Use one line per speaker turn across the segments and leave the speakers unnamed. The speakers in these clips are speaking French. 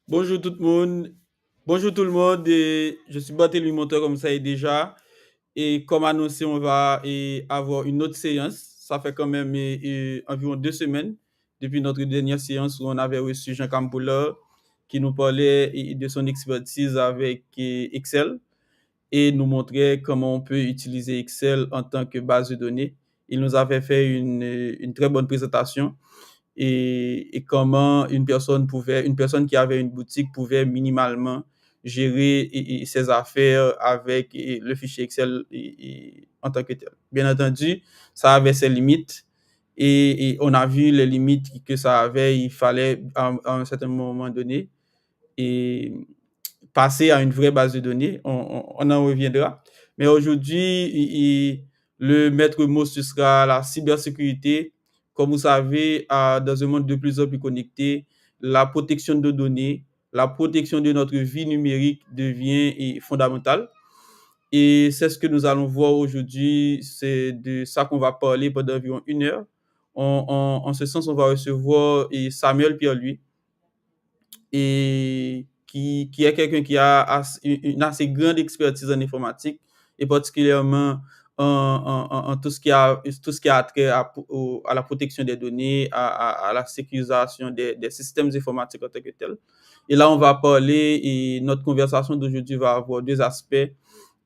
Bonjour tout le monde. Bonjour tout le monde. Je suis Barthélémy Monteur comme ça est déjà. Et comme annoncé, on va avoir une autre séance. Ça fait quand même environ 2 semaines depuis notre dernière séance où on avait reçu Jean Campoula qui nous parlait de son expertise avec Excel et nous montrait comment on peut utiliser Excel en tant que base de données. Il nous avait fait une très bonne présentation et comment une personne qui avait une boutique pouvait minimalement gérer ses affaires avec le fichier Excel en tant que tel. Bien entendu, ça avait ses limites et on a vu les limites que ça avait. Il fallait à un certain moment donné et passer à une vraie base de données. On en reviendra. Mais aujourd'hui, le maître mot, ce sera la cybersécurité. Comme vous savez, dans un monde de plus en plus connecté, la protection de données, la protection de notre vie numérique devient fondamentale. Et c'est ce que nous allons voir aujourd'hui. C'est de ça qu'on va parler pendant environ 1 heure. En ce sens, on va recevoir Samuel Pierre-Louis, et qui est quelqu'un qui a une assez grande expertise en informatique et particulièrement en tout ce qui a trait à la protection des données, à la sécurisation des systèmes informatiques en tant que tel. Et là, on va parler et notre conversation d'aujourd'hui va avoir deux aspects.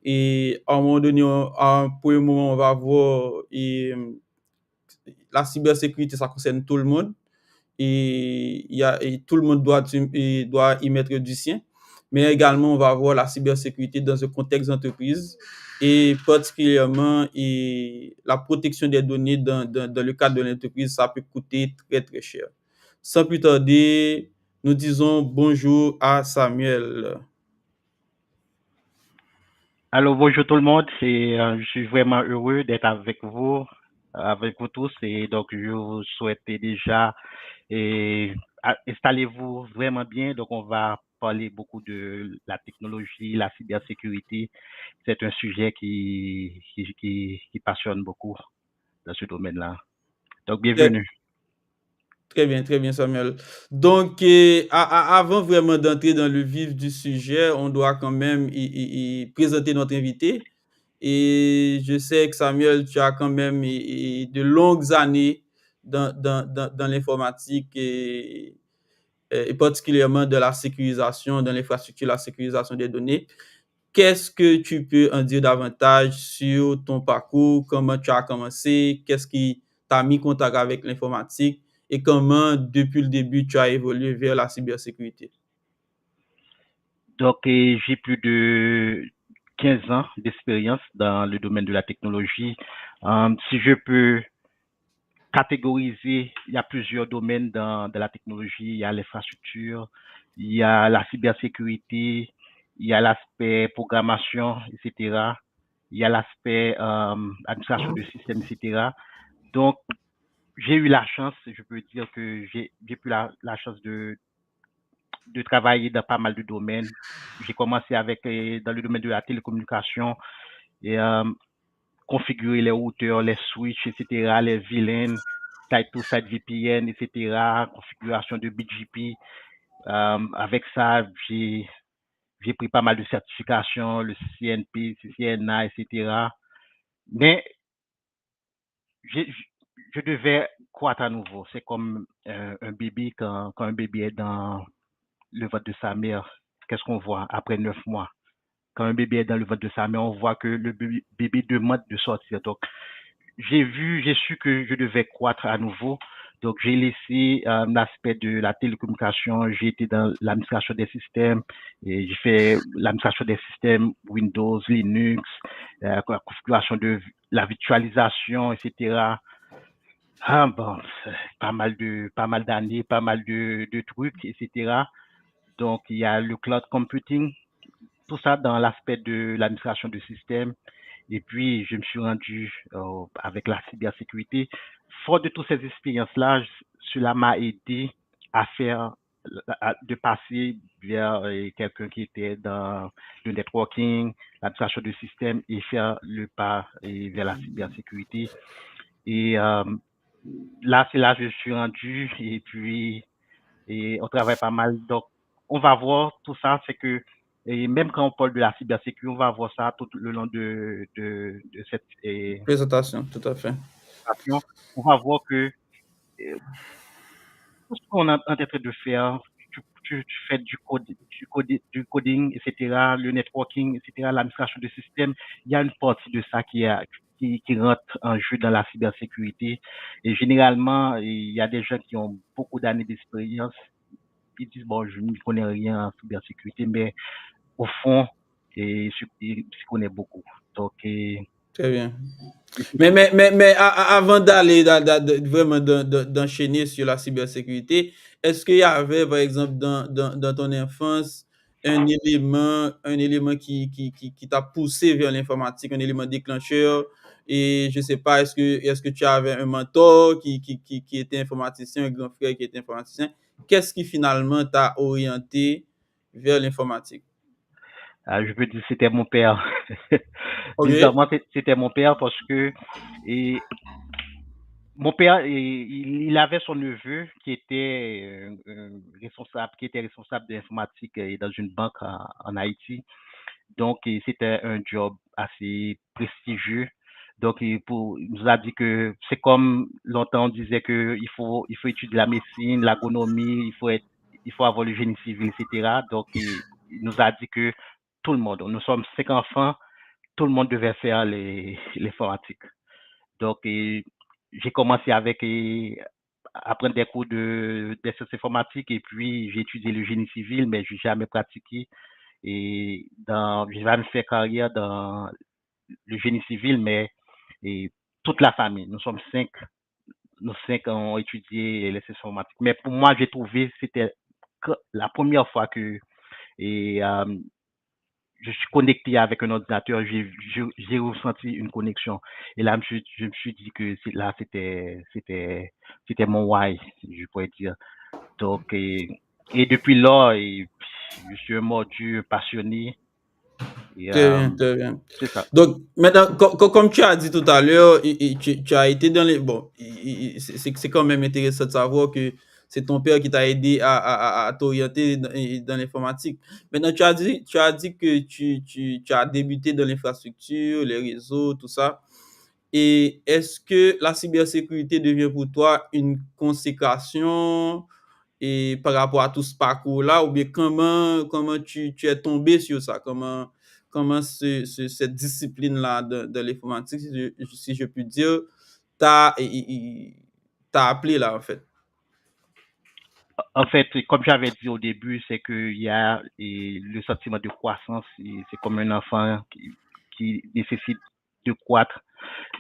Et à un moment donné, à un premier moment, on va voir la cybersécurité, ça concerne tout le monde et tout le monde doit y mettre du sien. Mais également, on va voir la cybersécurité dans un contexte d'entreprise et particulièrement la protection des données dans le cadre de l'entreprise, ça peut coûter très, très cher. Sans plus tarder, nous disons bonjour à Samuel.
Alors bonjour tout le monde, je suis vraiment heureux d'être avec vous tous, et donc je vous souhaite déjà et installez-vous vraiment bien. Donc on va parler beaucoup de la technologie, la cybersécurité. C'est un sujet qui passionne beaucoup dans ce domaine-là. Donc
Très,
bienvenue.
très bien, Samuel. Donc, avant vraiment d'entrer dans le vif du sujet, on doit quand même présenter notre invité. Et je sais que Samuel, tu as quand même de longues années dans l'informatique et particulièrement de la sécurisation, dans l'infrastructure, la sécurisation des données. Qu'est-ce que tu peux en dire davantage sur ton parcours, comment tu as commencé, qu'est-ce qui t'a mis en contact avec l'informatique et comment, depuis le début, tu as évolué vers la cybersécurité?
Donc j'ai plus de 15 ans d'expérience dans le domaine de la technologie. Si je peux catégoriser, il y a plusieurs domaines dans la technologie. Il y a l'infrastructure, il y a la cybersécurité, il y a l'aspect programmation, etc. Il y a l'aspect administration de système, etc. Donc, j'ai eu la chance, je peux dire que j'ai eu la chance de travailler dans pas mal de domaines. J'ai commencé avec dans le domaine de la télécommunication et configurer les routeurs, les switches, etc., les VLAN, site-to-site VPN, etc., configuration de BGP. Avec ça, j'ai pris pas mal de certifications, le CNP, CCNA, etc. Mais j'ai- je devais croître à nouveau. C'est comme un bébé, quand un bébé est dans le ventre de sa mère. Qu'est-ce qu'on voit après 9 mois? Quand un bébé est dans le ventre de sa mère, on voit que le bébé demande de sortir. Donc, j'ai su que je devais croître à nouveau. Donc, j'ai laissé l'aspect de la télécommunication. J'ai été dans l'administration des systèmes et j'ai fait l'administration des systèmes Windows, Linux, la configuration de la virtualisation, etc. Ah bon, pas mal d'années, pas mal de trucs, etc. Donc, il y a le cloud computing, tout ça dans l'aspect de l'administration de système. Et puis, je me suis rendu avec la cybersécurité. Fort de toutes ces expériences-là, cela m'a aidé à de passer vers quelqu'un qui était dans le networking, l'administration de système et faire le pas vers la cybersécurité. Et là, c'est là que je suis rendu. Et puis, on travaille pas mal. Donc, on va voir tout ça, c'est que et même quand on parle de la cybersécurité, on va voir ça tout le long de cette
Présentation, tout à fait.
présentation. On va voir que tout ce qu'on est en train de faire, tu fais du coding, etc., le networking, etc., l'administration de système, il y a une partie de ça qui rentre en jeu dans la cybersécurité. Et généralement, il y a des gens qui ont beaucoup d'années d'expérience. Ils disent, bon, je ne connais rien en cybersécurité, mais au fond, ils s'y connaissent beaucoup. Donc,
Très bien. Mais avant d'aller vraiment d'enchaîner sur la cybersécurité, est-ce qu'il y avait, par exemple, dans ton enfance, un élément qui t'a poussé vers l'informatique, un élément déclencheur? Et je ne sais pas, est-ce que tu avais un mentor qui était informaticien, un grand frère qui était informaticien? Qu'est-ce qui finalement t'a orienté vers l'informatique?
je peux dire c'était mon père.
Ok,
Bizarrement, c'était mon père parce que et, mon père, il avait son neveu qui était responsable, qui était responsable de l'informatique dans une banque en Haïti. Donc, c'était un job assez prestigieux. Donc, il nous a dit que c'est comme longtemps on disait que il faut étudier la médecine, l'agronomie, il faut avoir le génie civil, etc. Donc, il nous a dit que tout le monde, nous sommes 5 enfants, tout le monde devait faire l'informatique. Donc, j'ai commencé avec apprendre des cours des sciences informatiques et puis j'ai étudié le génie civil, mais je n'ai jamais pratiqué. Et j'ai jamais fait carrière dans le génie civil, mais et, toute la famille, nous 5 ont étudié les sciences informatiques. Mais pour moi, j'ai trouvé, c'était la première fois que et, je suis connecté avec un ordinateur, j'ai ressenti une connexion. Et là, je me suis dit que là, c'était mon why, je pourrais dire. Donc, et depuis là, je suis un mordu passionné. Et,
très bien, très bien.
c'est ça.
Donc, maintenant, comme tu as dit tout à l'heure, tu as été dans les... Bon, c'est quand même intéressant de savoir que c'est ton père qui t'a aidé à t'orienter dans l'informatique. Maintenant, tu as dit que tu as débuté dans l'infrastructure, les réseaux, tout ça. Et est-ce que la cybersécurité devient pour toi une consécration et par rapport à tout ce parcours-là, ou bien comment tu es tombé sur ça? Comment cette discipline-là de l'informatique, si je puis dire, t'a, t'a appelé là, en fait?
En fait, comme j'avais dit au début, c'est qu'il y a le sentiment de croissance. C'est comme un enfant qui nécessite de croître.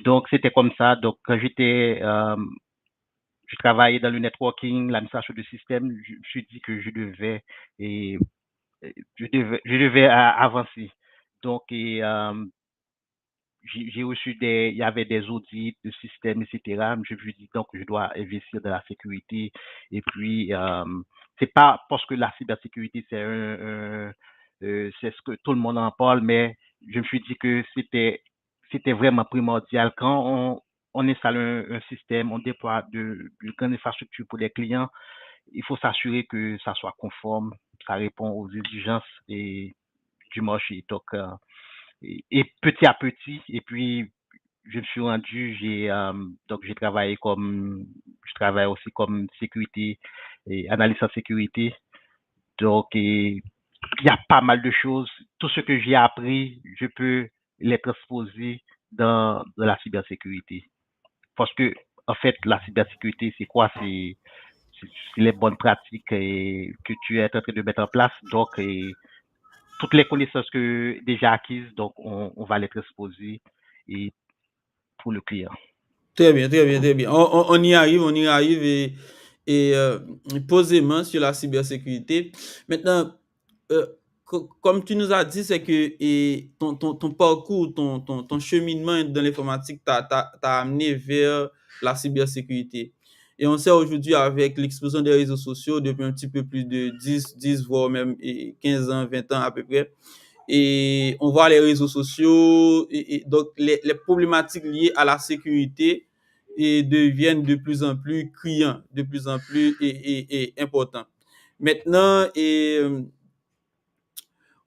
Donc, c'était comme ça. Donc, quand je travaillais dans le networking, l'administration de système, je me suis dit que et, je devais avancer. Donc, j'ai reçu il y avait des audits de système, etc. Je me suis dit, donc, je dois investir dans la sécurité. Et puis, c'est pas parce que la cybersécurité, c'est ce que tout le monde en parle, mais je me suis dit que c'était vraiment primordial. Quand on installe un système, on déploie de grandes infrastructures pour les clients, il faut s'assurer que ça soit conforme, ça répond aux exigences du marché. Donc, et petit à petit, et puis je me suis rendu, donc je travaille aussi comme sécurité et analyste en sécurité. Donc, il y a pas mal de choses. Tout ce que j'ai appris, je peux les transposer dans la cybersécurité. Parce que, en fait, la cybersécurité, c'est quoi? C'est les bonnes pratiques que tu es en train de mettre en place. Donc, toutes les connaissances que déjà acquises, donc on va les transposer et pour le client.
Très bien, très bien, très bien. On y arrive posément sur la cybersécurité. Maintenant, euh, comme tu nous as dit, c'est que ton parcours, ton cheminement dans l'informatique t'a amené vers la cybersécurité. Et on sait aujourd'hui, avec l'explosion des réseaux sociaux, depuis un petit peu plus de 10 voire même 15 ans, 20 ans à peu près, et on voit les réseaux sociaux, et donc les problématiques liées à la sécurité et deviennent de plus en plus criants, de plus en plus importants. Maintenant,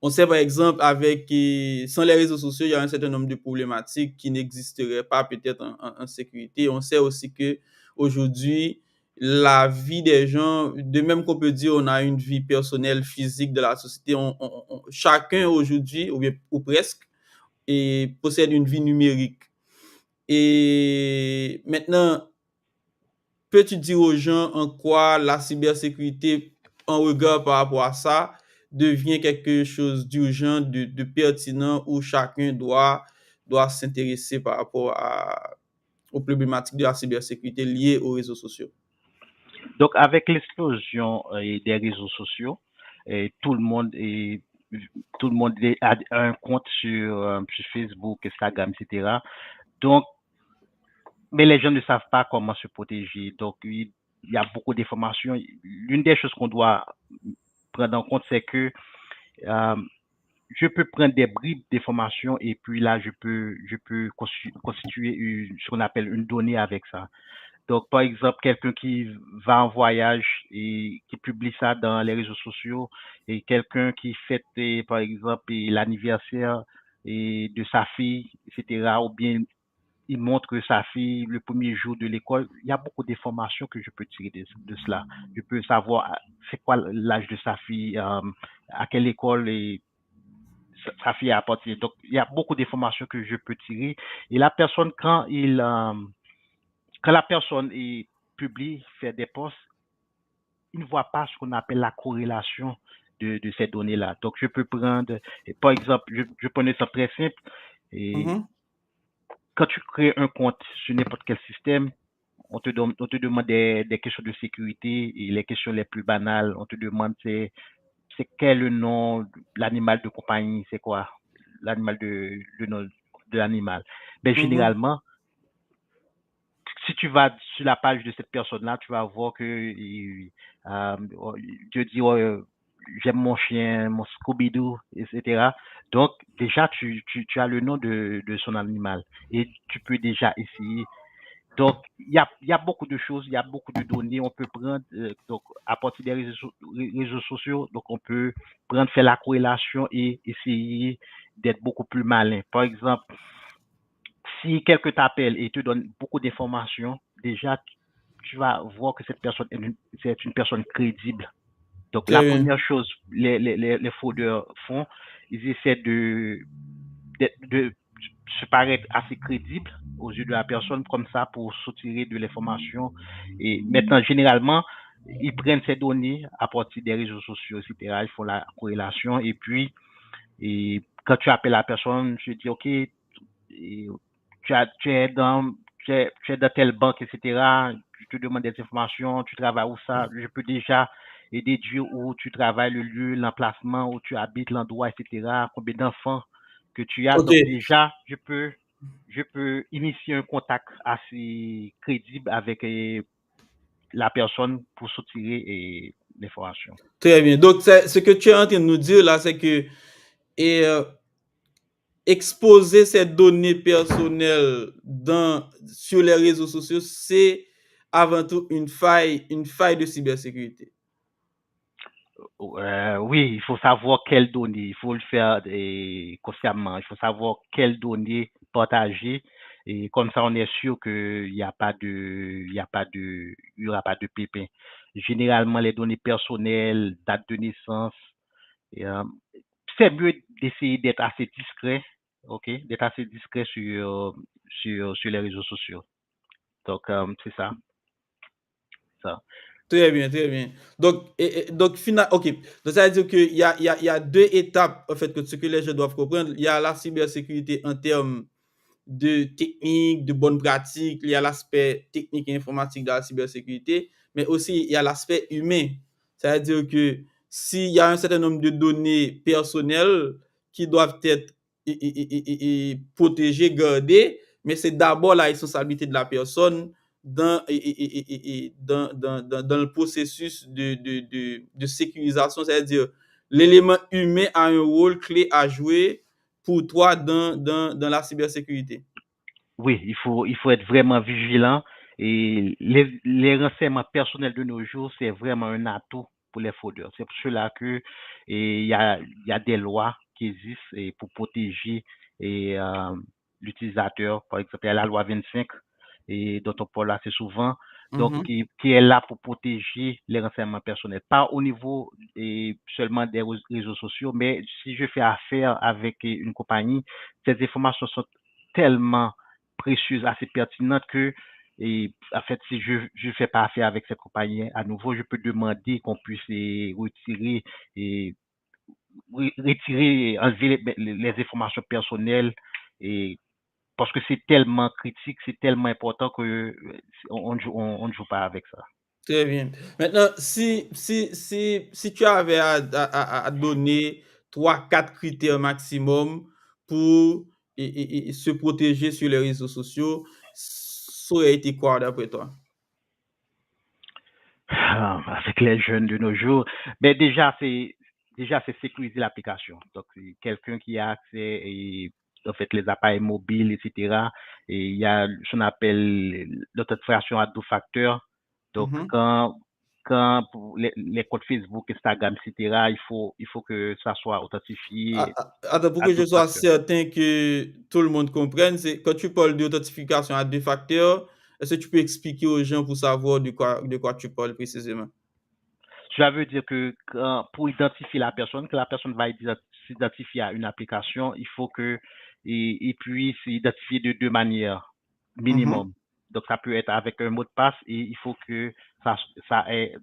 on sait par exemple sans les réseaux sociaux, il y a un certain nombre de problématiques qui n'existeraient pas peut-être en sécurité. On sait aussi que aujourd'hui, la vie des gens, de même qu'on peut dire on a une vie personnelle, physique de la société, chacun aujourd'hui, ou presque, possède une vie numérique. Et maintenant, peux-tu dire aux gens en quoi la cybersécurité, en regard par rapport à ça, devient quelque chose d'urgent, de pertinent, où chacun doit s'intéresser par rapport aux problématiques de la cybersécurité liées aux réseaux sociaux?
Donc, avec l'explosion des réseaux sociaux, tout le monde a un compte sur Facebook, Instagram, etc. Donc, mais les gens ne savent pas comment se protéger. Donc, il y a beaucoup d'informations. L'une des choses qu'on doit prendre en compte, c'est que euh, je peux prendre des bribes d'informations et puis là, je peux constituer ce qu'on appelle une donnée avec ça. Donc, par exemple, quelqu'un qui va en voyage et qui publie ça dans les réseaux sociaux et quelqu'un qui fête, par exemple, l'anniversaire de sa fille, etc., ou bien il montre sa fille le premier jour de l'école. Il y a beaucoup d'informations que je peux tirer de cela. Je peux savoir c'est quoi l'âge de sa fille, à quelle école sa fille a appartenu. Donc, il y a beaucoup d'informations que je peux tirer. Et la personne, quand la personne publie, fait des posts, il ne voit pas ce qu'on appelle la corrélation de ces données-là. Donc, je peux prendre, par exemple, je prends un exemple très simple. Et
Mhm.
quand tu crées un compte sur n'importe quel système, on te demande des questions de sécurité et les questions les plus banales. On te demande c'est quel le nom, l'animal de compagnie, c'est quoi le nom de l'animal. Mais
Mhm.
généralement, si tu vas sur la page de cette personne-là, tu vas voir que Dieu dit j'aime mon chien, mon Scooby-Doo, etc. Donc déjà tu as le nom de son animal et tu peux déjà essayer. Donc il y a beaucoup de choses, il y a beaucoup de données. On peut prendre donc à partir des réseaux sociaux, donc on peut prendre faire la corrélation et essayer d'être beaucoup plus malin. Par exemple, si quelqu'un t'appelle et te donne beaucoup d'informations, déjà, tu vas voir que cette personne c'est une personne crédible. Donc, la
Très bien.
première chose, les fraudeurs font, ils essaient de se paraître assez crédibles aux yeux de la personne, comme ça, pour soutirer de l'information. Et maintenant, généralement, ils prennent ces données à partir des réseaux sociaux, etc. Ils font la corrélation. Et puis, quand tu appelles la personne, tu dis, OK, et tu es dans telle banque, etc. Tu te demandes des informations, tu travailles où ça. Je peux déjà déduire où tu travailles, le lieu, l'emplacement, où tu habites, l'endroit, etc. Combien d'enfants que tu as.
OK.
Donc déjà, je peux initier un contact assez crédible avec la personne pour soutirer l'information.
Très bien. Donc, ce que tu es en train de nous dire là, c'est que et, exposer ces données personnelles sur les réseaux sociaux, c'est avant tout une faille de cybersécurité.
Oui, il faut savoir quelles données, il faut le faire consciemment, il faut savoir quelles données partager et comme ça on est sûr il y aura pas de pépin. Généralement les données personnelles, date de naissance, et, c'est mieux d'essayer d'être assez discret, ok, d'être assez discret sur les réseaux sociaux. Donc c'est ça.
Très bien, très bien. Donc, OK. Donc, ça veut dire qu'il y a deux étapes, en fait, que ce que les gens doivent comprendre. Il y a la cybersécurité en termes de technique, de bonnes pratiques, il y a l'aspect technique et informatique de la cybersécurité, mais aussi il y a l'aspect humain. C'est-à-dire que s'il y a un certain nombre de données personnelles qui doivent être protégées, gardées, mais c'est d'abord la responsabilité de la personne dans le processus de sécurisation, c'est-à-dire l'élément humain a un rôle clé à jouer pour toi dans la cybersécurité.
Oui, il faut être vraiment vigilant et les renseignements personnels de nos jours, c'est vraiment un atout. pour les fraudeurs. C'est pour cela que il y a des lois qui existent pour protéger et, l'utilisateur. Par exemple, il y a la loi 25 et dont on parle assez souvent, donc
Mhm.
qui est là pour protéger les renseignements personnels, pas au niveau seulement des réseaux sociaux, mais si je fais affaire avec une compagnie, ces informations sont tellement précieuses, assez pertinentes que en fait, si je fais pas affaire avec cette compagnie à nouveau, je peux demander qu'on puisse retirer et enlever les informations personnelles et parce que c'est tellement critique, c'est tellement important que on ne joue pas avec ça.
Très bien. Maintenant, si tu avais à donner 3, 4 critères maximum pour se protéger sur les réseaux sociaux, ça aurait été quoi d'après toi?
Avec les jeunes de nos jours, mais déjà c'est sécuriser l'application. Donc quelqu'un qui a accès et en fait les appareils mobiles, etc. Et il y a ce qu'on appelle l'authentification à deux facteurs. Donc
Mhm.
quand pour les comptes Facebook, Instagram, etc. Il faut que ça soit authentifié
Attends, pour
à
que je
deux
sois
facteurs.
certain que tout le monde comprenne, c'est quand tu parles d'authentification à 2 facteurs, est-ce que tu peux expliquer aux gens pour savoir de quoi tu parles précisément?
Cela veut dire que pour identifier la personne, que la personne va s'identifier à une application, il faut que il puisse s'identifier de deux manières
Mhm.
minimum. Donc ça peut être avec un mot de passe et il faut que ça est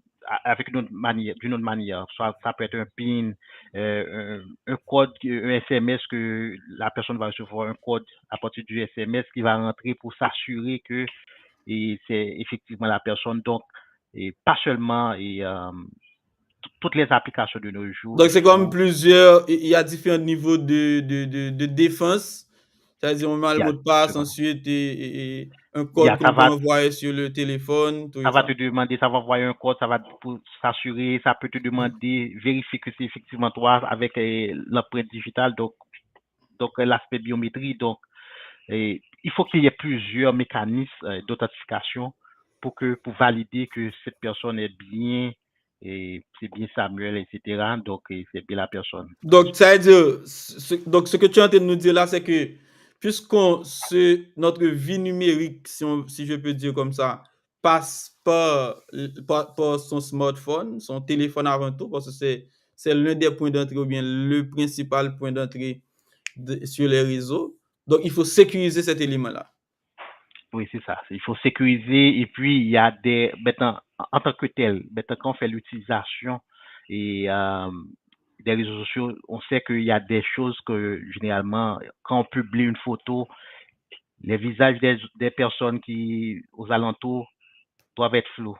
avec d'une autre manière. Soit ça peut être un PIN, un code, un SMS que la personne va recevoir un code à partir du SMS qui va rentrer pour s'assurer que c'est effectivement la personne. Donc, et pas seulement toutes les applications de nos jours,
Donc,
il
c'est comme
faut,
plusieurs, il y a différents niveaux de défense. C'est-à-dire, on met le
il y
mot
a,
de passe,
justement,
ensuite, et un
il y
code
a,
qu'on peut envoyer sur le téléphone, tout
ça
et
va
ça.
te demander, ça va envoyer un code, ça va pour s'assurer, ça peut te demander, vérifier que c'est effectivement toi avec l'empreinte digitale, donc l'aspect biométrie. Donc, il faut qu'il y ait plusieurs mécanismes d'authentification pour valider que cette personne est bien, et c'est bien Samuel, etc. Donc, c'est bien la personne.
Donc, ça veut dire, donc, ce que tu es en train de nous dire là, c'est que, notre vie numérique, si je peux dire comme ça, passe par son smartphone, son téléphone avant tout, parce que c'est l'un des points d'entrée ou bien le principal point d'entrée sur les réseaux. Donc, il faut sécuriser cet élément-là.
Oui, c'est ça. Il faut sécuriser et puis il y a maintenant, en tant que tel, maintenant quand on fait l'utilisation et des réseaux sociaux, on sait qu'il y a des choses que généralement, quand on publie une photo, les visages des personnes qui aux alentours doivent être flous.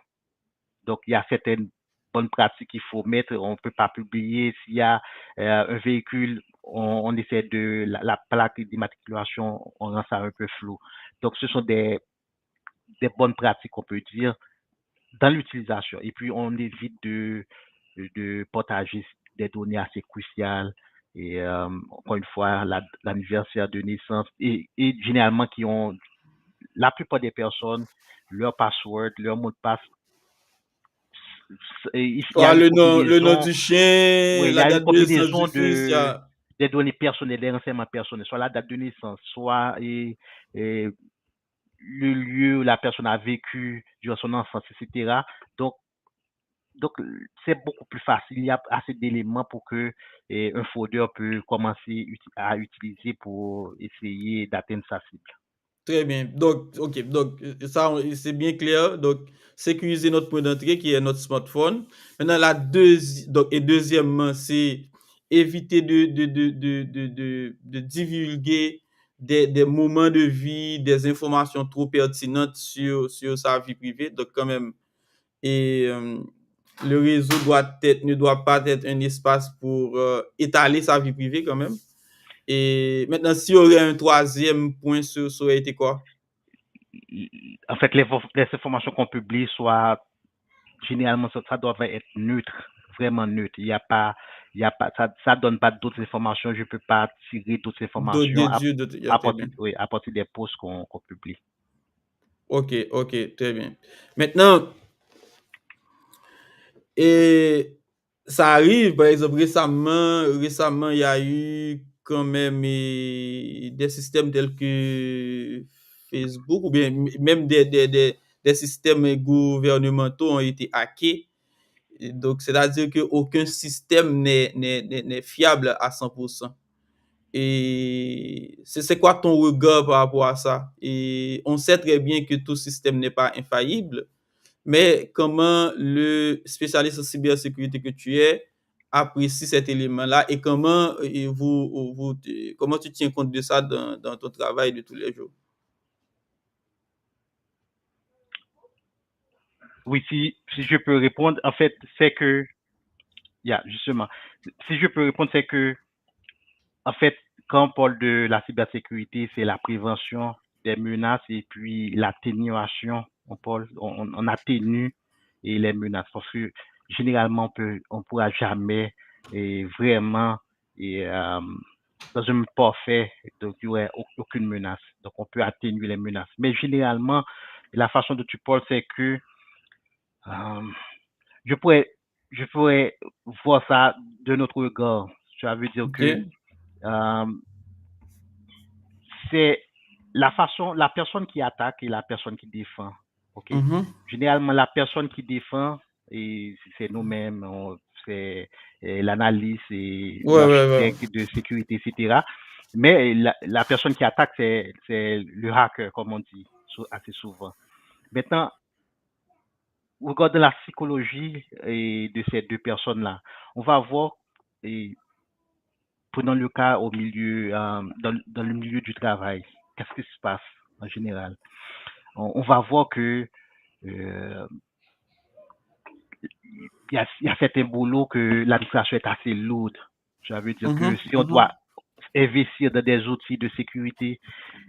Donc il y a certaines bonnes pratiques qu'il faut mettre. On ne peut pas publier s'il y a un véhicule, on essaie de la plaque d'immatriculation, on rend ça un peu flou. Donc ce sont des bonnes pratiques, on peut dire, dans l'utilisation. Et puis, on évite de partager des données assez cruciales. Et encore une fois, l'anniversaire de naissance. Et généralement, la plupart des personnes, leur password, leur mot de passe, il y a
Ah,
une
le nom
combinaison,
du chien,
oui, il y
la
a une
date de naissance
combinaison
du fils, il y a...
des données personnelles, des renseignements personnels, soit la date de naissance, soit et le lieu où la personne a vécu durant son enfance, etc. Donc, Donc, c'est beaucoup plus facile. Il y a assez d'éléments pour que un fraudeur peut commencer à utiliser pour essayer d'atteindre sa cible.
Très bien. Donc, OK. Donc, ça, c'est bien clair. Donc, sécuriser notre point d'entrée qui est notre smartphone. Maintenant, deuxièmement, c'est éviter de divulguer des moments de vie, des informations trop pertinentes sur sa vie privée. Donc, quand même, et le réseau ne doit pas être un espace pour étaler sa vie privée quand même. Et maintenant, s'il y aurait un troisième point, ça aurait été quoi?
En fait, les informations qu'on publie, soit généralement, ça doit être neutre, vraiment neutre. Il y a pas, ça donne pas d'autres informations. Je peux pas tirer d'autres
D'autres
informations
déduits, très bien.
oui, à partir des posts qu'on publie.
OK, OK, très bien. Maintenant, et ça arrive, par exemple, récemment, il y a eu quand même des systèmes tels que Facebook ou bien même des systèmes gouvernementaux ont été hackés. Et donc, c'est-à-dire qu'aucun système n'est fiable à 100%. Et c'est quoi ton regard par rapport à ça? Et on sait très bien que tout système n'est pas infaillible, mais comment le spécialiste en cybersécurité que tu es apprécie cet élément-là et comment, comment tu tiens compte de ça dans ton travail de tous les jours?
Oui, si je peux répondre, en fait, c'est que, justement, si je peux répondre, c'est que, en fait, quand on parle de la cybersécurité, c'est la prévention des menaces et puis l'atténuation. On atténue et les menaces parce que généralement on pourra jamais vraiment et, dans un monde parfait, donc il n'y aurait aucune menace. Donc on peut atténuer les menaces. Mais généralement, la façon dont tu parles, c'est que euh, je pourrais, je pourrais voir ça de notre regard. Ça veut dire que
OK.
euh, c'est la personne qui attaque et la personne qui défend. OK?
Mhm.
Généralement, la personne qui défend, c'est nous-mêmes, c'est l'analyse et
Ouais, ouais, ouais.
l'architecte de sécurité, etc. Mais la personne qui attaque, c'est le hacker, comme on dit assez souvent. Maintenant, regardons la psychologie de ces deux personnes-là. On va voir, et prenons le cas dans le milieu du travail. Qu'est-ce qui se passe en général? On va voir que euh, il y a certains boulots que l'administration est assez lourde. Ça veut dire que
Mhm,
si on
mhm.
doit investir dans des outils de sécurité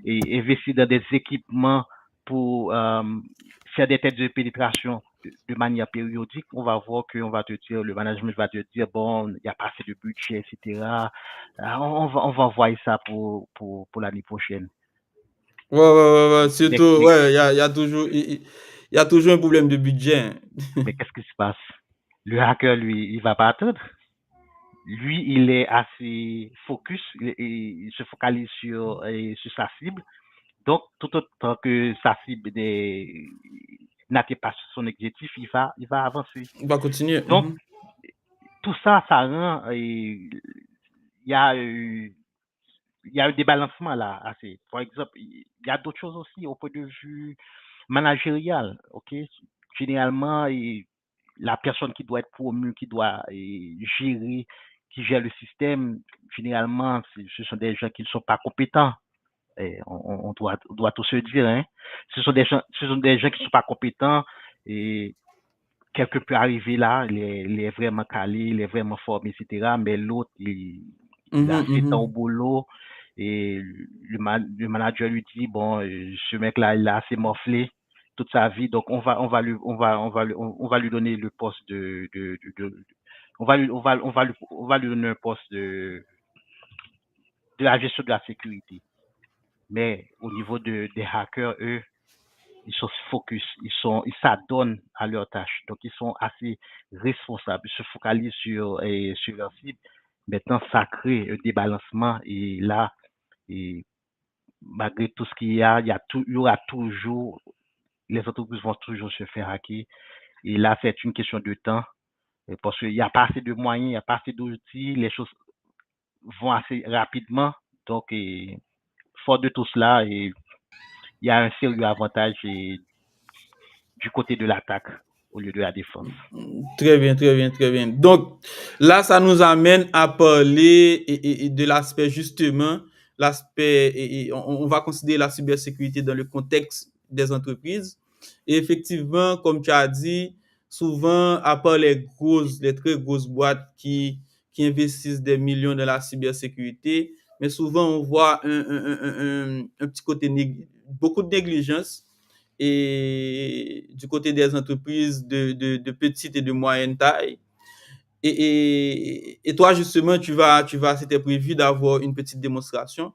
et investir dans des équipements pour faire des tests de pénétration de manière périodique, on va voir qu'on va te dire, le management va te dire, bon, il n'y a pas assez de budget, etc. On va envoyer ça pour l'année prochaine.
Ouais, ouais, ouais, ouais.
Mais,
Surtout,
mais,
ouais, il y a toujours, il y a toujours un problème de budget, hein.
mais qu'est-ce qui se passe? Le hacker, lui, il va pas attendre. Lui, il est assez focus, il se focalise sur sa cible. Donc, tout autant que sa cible n'atteint pas son objectif, il va avancer.
On va continuer.
Donc,
Mhm.
tout ça, ça rend, y a, il y a un débalancement là. Assez. Par exemple, il y a d'autres choses aussi au point de vue managérial. Ok, généralement, la personne qui doit être promue, qui doit gérer, qui gère le système, généralement, ce sont des gens qui ne sont pas compétents. On doit tout se dire. Hein. Ce sont des gens qui ne sont pas compétents et quelqu'un peut arriver là, il est vraiment calé, il est vraiment formé, etc. Mais l'autre, il a
Mhm,
7 ans au
mhm.
boulot et le manager lui dit, bon, ce mec-là, il a assez morflé toute sa vie, donc on va lui donner le poste on va lui donner un poste de la gestion de la sécurité. Mais au niveau des hackers, eux, ils sont focus, ils s'adonnent à leur tâche. Donc, ils sont assez responsables, ils se focalisent sur leur cible. Maintenant, ça crée un débalancement et là, et malgré tout ce il y aura toujours, les entreprises vont toujours se faire hacker. Et là, c'est une question de temps parce qu'il n'y a pas assez de moyens, il n'y a pas assez d'outils, les choses vont assez rapidement. Donc, fort de tout cela, il y a un sérieux avantage du côté de l'attaque au lieu de la défense.
Très bien, très bien, très bien. Donc, là, ça nous amène à parler et de l'aspect, justement, l'aspect, on va considérer la cybersécurité dans le contexte des entreprises. Et effectivement, comme tu as dit, souvent, à part les très grosses boîtes qui investissent des millions dans la cybersécurité, mais souvent, on voit un petit côté, beaucoup de négligence et du côté des entreprises de petite et de moyenne taille. Et toi, justement, c'était prévu d'avoir une petite démonstration.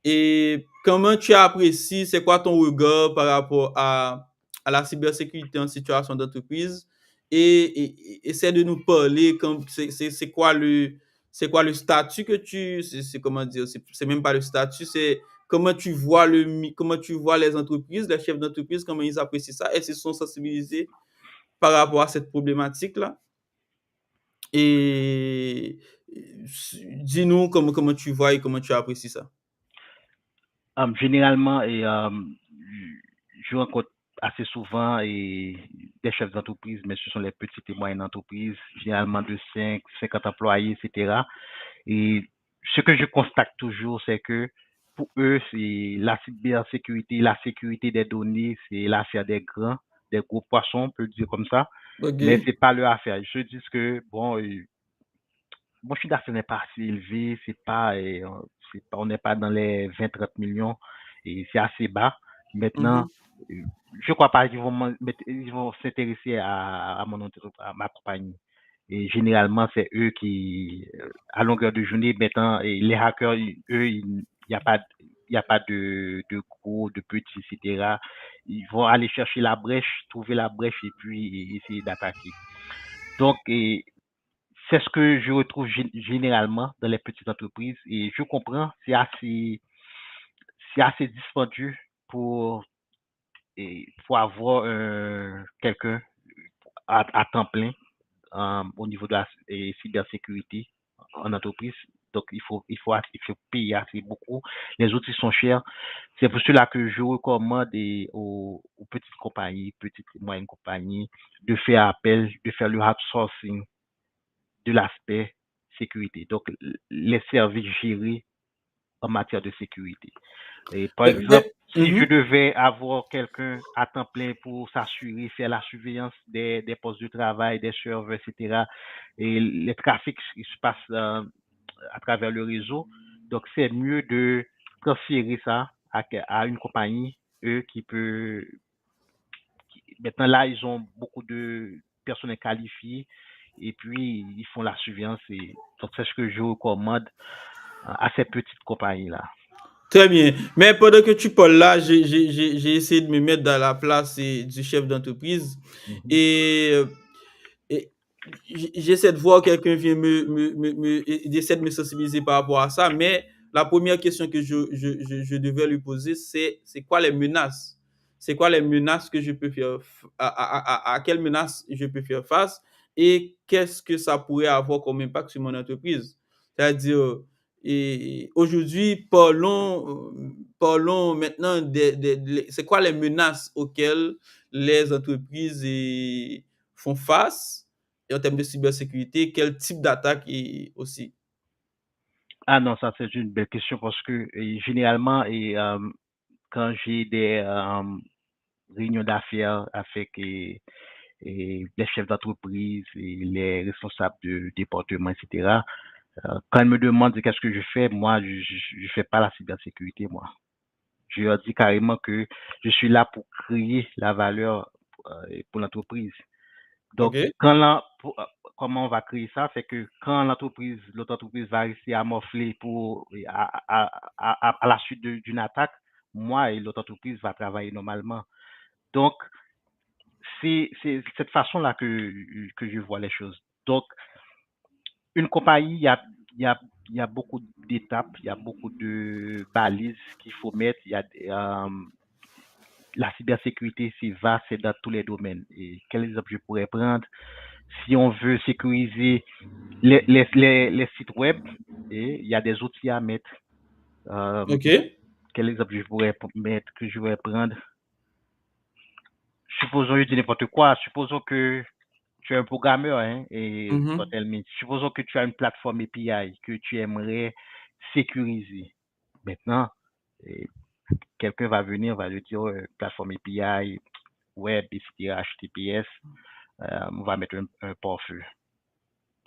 Et comment tu apprécies, c'est quoi ton regard par rapport à la cybersécurité en situation d'entreprise et essaie de nous parler comme c'est quoi le statut que c'est comment dire, c'est même pas le statut, c'est comment tu vois les entreprises, les chefs d'entreprise, comment ils apprécient ça, est-ce qu'ils sont sensibilisés par rapport à cette problématique là. Et dis-nous comment tu vois et comment tu apprécies ça.
Généralement, je rencontre assez souvent des chefs d'entreprise, mais ce sont les petites et moyennes entreprises, généralement de 5, 50 employés, etc. Et ce que je constate toujours, c'est que pour eux, c'est la cybersécurité, la sécurité des données, c'est l'affaire des gros poissons, on peut le dire comme ça,
Ok.
mais c'est pas leur affaire. Ils se disent que, bon, mon chiffre d'affaires n'est pas assez élevé, on n'est pas dans les 20-30 millions et c'est assez bas. Maintenant,
Mhm.
euh, je crois pas qu'ils ils vont s'intéresser à ma compagnie. Et généralement, c'est eux qui, à longueur de journée, maintenant, et les hackers, eux, il n'y a pas, il y a pas de gros, de petits, etc. Ils vont aller chercher la brèche, trouver la brèche et puis essayer d'attaquer. Donc, c'est ce que je retrouve généralement dans les petites entreprises et je comprends, c'est assez dispendieux pour, pour avoir quelqu'un à temps plein au niveau de la cybersécurité en entreprise. Donc, il faut payer assez beaucoup. Les outils sont chers. C'est pour cela que je recommande aux petites compagnies, petites et moyennes compagnies, de faire le outsourcing de l'aspect sécurité. Donc, les services gérés en matière de sécurité. Et par exemple, si je
Mhm.
devais avoir quelqu'un à temps plein pour s'assurer, faire la surveillance des postes de travail, des serveurs, etc., et les trafics qui se passent à travers le réseau, donc c'est mieux de transférer ça à une compagnie, eux, maintenant là, ils ont beaucoup de personnel qualifié et puis ils font la surveillance. Donc, c'est ce que je recommande à ces petites compagnies-là.
Très bien. Mais pendant que tu parles là, j'ai essayé de me mettre dans la place du chef d'entreprise
Mhm.
et, et j'essaie de voir quelqu'un vient essaie de me sensibiliser par rapport à ça. Mais la première question que je devais lui poser, c'est quoi les menaces? C'est quoi les menaces que je peux faire, à quelles menaces je peux faire face et qu'est-ce que ça pourrait avoir comme impact sur mon entreprise? C'est-à-dire, et aujourd'hui, parlons maintenant c'est quoi les menaces auxquelles les entreprises font face et en termes de cybersécurité, quel type d'attaque aussi?
Ah non, ça c'est une belle question parce que généralement, quand j'ai des réunions d'affaires avec les chefs d'entreprise et les responsables de département, etc., quand ils me demandent qu'est-ce que je fais, moi, je fais pas la cybersécurité, moi. Je leur dis carrément que je suis là pour créer la valeur pour l'entreprise. Donc,
OK.
comment on va créer ça, c'est que quand l'autre entreprise va réussir à morfler à la suite d'une attaque, moi et l'autre entreprise va travailler normalement. Donc, c'est cette façon-là que je vois les choses. Donc, une compagnie, il y a beaucoup d'étapes, il y a beaucoup de balises qu'il faut mettre. La cybersécurité, c'est vaste, c'est dans tous les domaines. Et quels exemples je pourrais prendre? Si on veut sécuriser les sites web, et il y a des outils à mettre. Euh,
OK.
quel exemple je pourrais mettre, que je pourrais prendre? Supposons, je dis n'importe quoi, supposons que tu es un programmeur, hein, et
Mhm.
supposons que tu as une plateforme API que tu aimerais sécuriser. Maintenant, eh, quelqu'un va venir, va lui dire, plateforme API, web, etc., HTTPS, on va mettre un pare-feu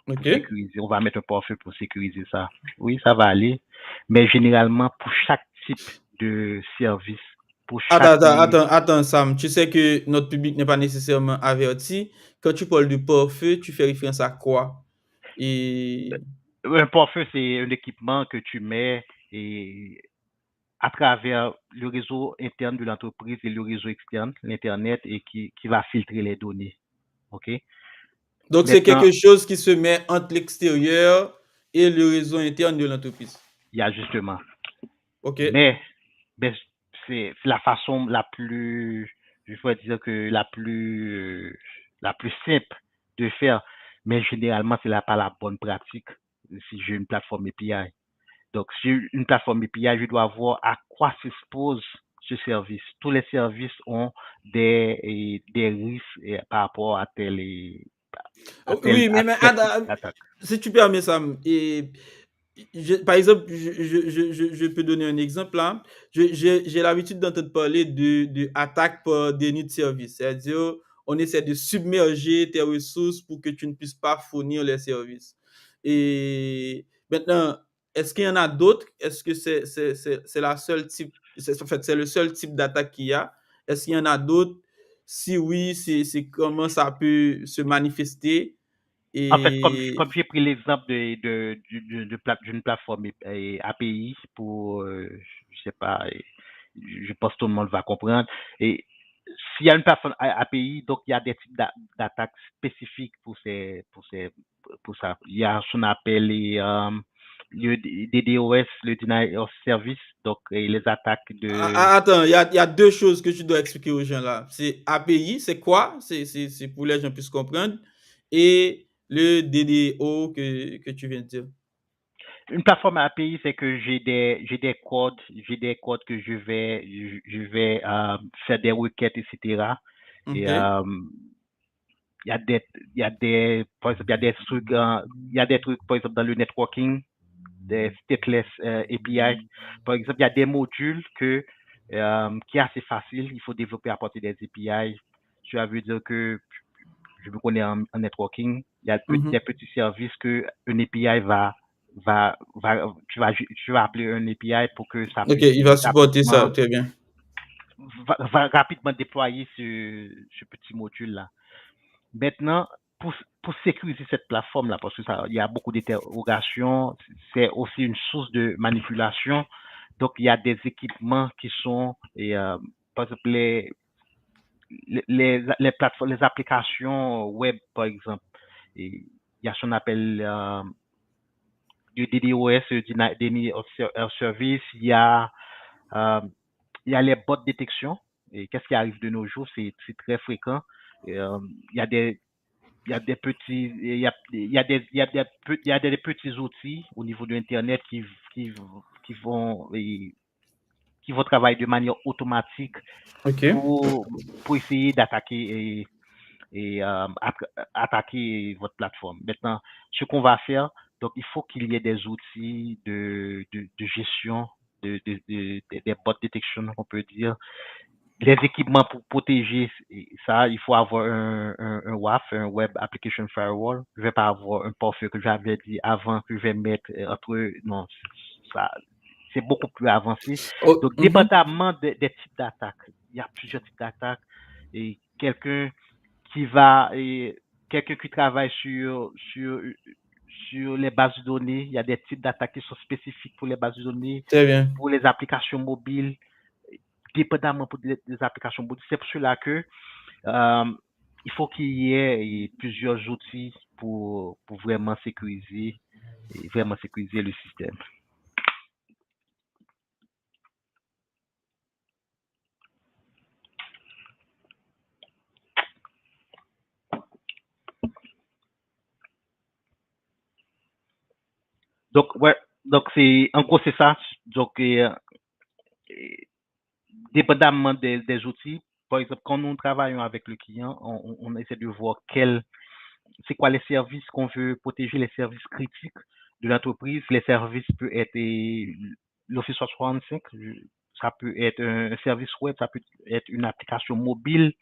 pour
OK.
sécuriser, on va mettre un pare-feu pour sécuriser ça. Oui, ça va aller, mais généralement, pour chaque type de service, pour chaque...
Attends, Sam. Tu sais que notre public n'est pas nécessairement averti. Quand tu parles de pare-feu, tu fais référence à quoi? Et
Un pare-feu, c'est un équipement que tu mets et à travers le réseau interne de l'entreprise et le réseau externe, l'Internet, et qui va filtrer les données. OK?
Donc, c'est
Maintenant,
quelque chose qui se met entre l'extérieur et le réseau interne de l'entreprise.
il y a justement.
OK.
Mais, mais c'est la façon la plus, je pourrais dire que la plus simple de faire. Mais généralement, c'est pas la bonne pratique si j'ai une plateforme API. Donc, sur une plateforme API, je dois voir à quoi s'expose ce service. Tous les services ont des risques par rapport à
Oui, mais
tel type
attends,
d'attaque.
si tu permets, Sam, par exemple, je peux donner un exemple là. J'ai l'habitude d'entendre parler de attaque par déni de service. C'est-à-dire, on essaie de submerger tes ressources pour que tu ne puisses pas fournir les services. Et maintenant, est-ce qu'il y en a d'autres? Est-ce que c'est la seule type, en fait, c'est le seul type d'attaque qu'il y a? Est-ce qu'il y en a d'autres? Si oui, c'est comment ça peut se manifester?
En fait,
Et
comme j'ai pris l'exemple d'une plateforme API pour, je sais pas, je pense que tout le monde va comprendre. Et s'il y a une plateforme API, donc il y a des types d'attaques spécifiques pour ça. Il y a ce qu'on appelle le DDoS, le Denial of Service, donc les attaques de.
Attends, il y a deux choses que tu dois expliquer aux gens là. C'est API, c'est quoi? C'est pour les gens puissent comprendre. Et le DDO que tu viens de dire.
Une plateforme API, c'est que j'ai des codes que je vais faire des requêtes, etc. Et
OK.
il y a par exemple, il y a des trucs, par exemple, dans le networking, des stateless API. Par exemple, il y a des modules qui est assez facile. Il faut développer à partir des API. Ça veut dire que je me connais en networking. Il y a des
Mhm.
petits services que un API tu vas appeler un API pour que ça
OK,
puisse
il va supporter ça.
rapidement,
Très bien.
va rapidement déployer ce petit module-là. Maintenant, pour sécuriser cette plateforme-là, parce que ça, il y a beaucoup d'interrogations, c'est aussi une source de manipulation. Donc, il y a des équipements qui sont, par exemple, les plateformes, les applications web, par exemple. Et il y a ce qu'on appelle du DDoS, Denial of Service. Euh, il y a les bots de détection. Et qu'est-ce qui arrive de nos jours? C'est très fréquent. Il y a il y a des petits, il y a des petits outils au niveau de Internet qui, qui vont, qui vont travailler de manière automatique
OK.
pour essayer d'attaquer attaquer votre plateforme. Maintenant, ce qu'on va faire, donc il faut qu'il y ait des outils de gestion des bot detection, on peut dire, les équipements pour protéger ça, il faut avoir un WAF, un Web Application Firewall. Je vais pas avoir un pare-feu que j'avais dit avant que je vais mettre entre, non, ça, c'est beaucoup plus avancé.
Oh,
Donc,
mhm.
dépendamment des types d'attaques, il y a plusieurs types d'attaques et qui va, et quelqu'un qui travaille sur les bases de données, il y a des types d'attaques qui sont spécifiques pour les bases de données,
Très bien.
pour les applications mobiles, dépendamment pour des applications mobiles. C'est pour cela que euh, il faut qu'il y ait plusieurs outils pour vraiment sécuriser le système. Donc, ouais, donc c'est, en gros, c'est ça. Donc, dépendamment des outils, par exemple, quand nous travaillons avec le client, on essaie de voir c'est quoi les services qu'on veut protéger, les services critiques de l'entreprise. Les services peuvent être l'Office 365, ça peut être un service web, ça peut être une application mobile,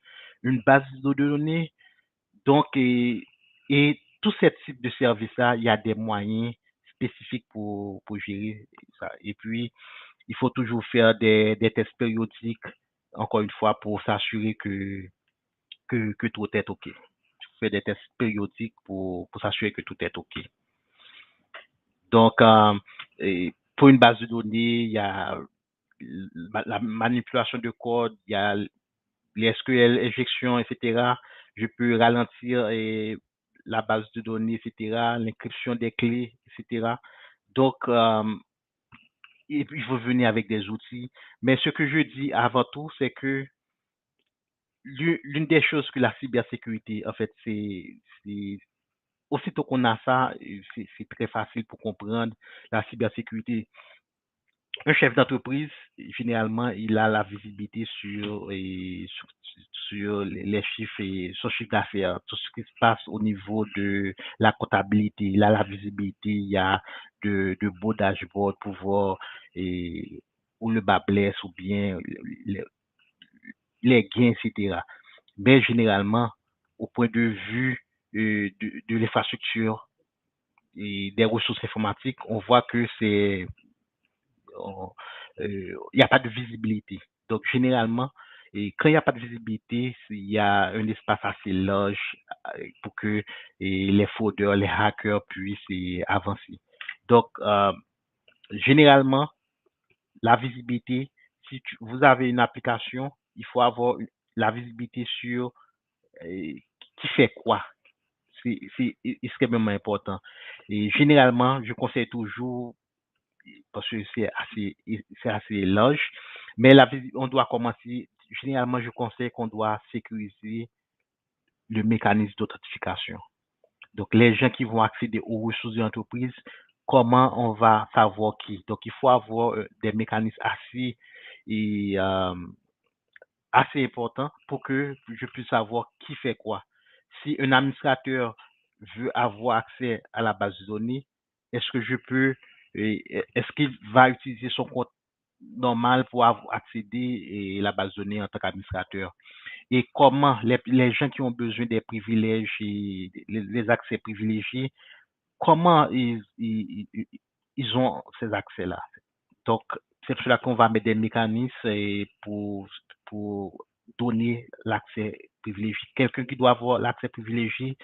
une base de données. Donc, et tous ces types de services-là, il y a des moyens spécifiques pour gérer ça. Et puis, il faut toujours faire des tests périodiques, encore une fois, pour s'assurer que tout est OK. Faire des tests périodiques pour s'assurer que tout est OK. Donc, pour une base de données, il y a la manipulation de code, il y a les SQL injections, etc. Je peux ralentir la base de données, etc., l'inscription des clés, etc. Donc, il faut venir avec des outils. Mais ce que je dis avant tout, c'est que l'une des choses que la cybersécurité, en fait, c'est aussitôt qu'on a ça, c'est très facile pour comprendre la cybersécurité. Un chef d'entreprise, généralement, il a la visibilité sur les chiffres et son chiffre d'affaires, tout ce qui se passe au niveau de la comptabilité. Il a la visibilité, il y a de beaux dashboards pour voir où le bas blesse ou bien les, les gains, etc. Mais généralement, au point de vue de l'infrastructure et des ressources informatiques, on voit que il n'y a pas de visibilité. Donc, généralement, et quand il n'y a pas de visibilité, il y a un espace assez large pour que les fraudeurs, les hackers puissent avancer. Donc, généralement, la visibilité, si vous avez une application, il faut avoir la visibilité sur qui fait quoi. C'est extrêmement important. Et généralement, je conseille toujours parce que c'est assez large. Mais on doit commencer, généralement, je conseille qu'on doit sécuriser le mécanisme d'authentification. Donc, les gens qui vont accéder aux ressources de l'entreprise, comment on va savoir qui? Donc, il faut avoir des mécanismes et, euh, assez importants pour que je puisse savoir qui fait quoi. Si un administrateur veut avoir accès à la base de données, est-ce que je peux, est-ce qu'il va utiliser son compte normal pour accéder à la base de données en tant qu'administrateur? Et comment les gens qui ont besoin des privilèges et les accès privilégiés, comment ils ont ces accès-là? Donc, c'est pour cela qu'on va mettre des mécanismes pour donner l'accès privilégié. Quelqu'un qui doit avoir l'accès privilégié,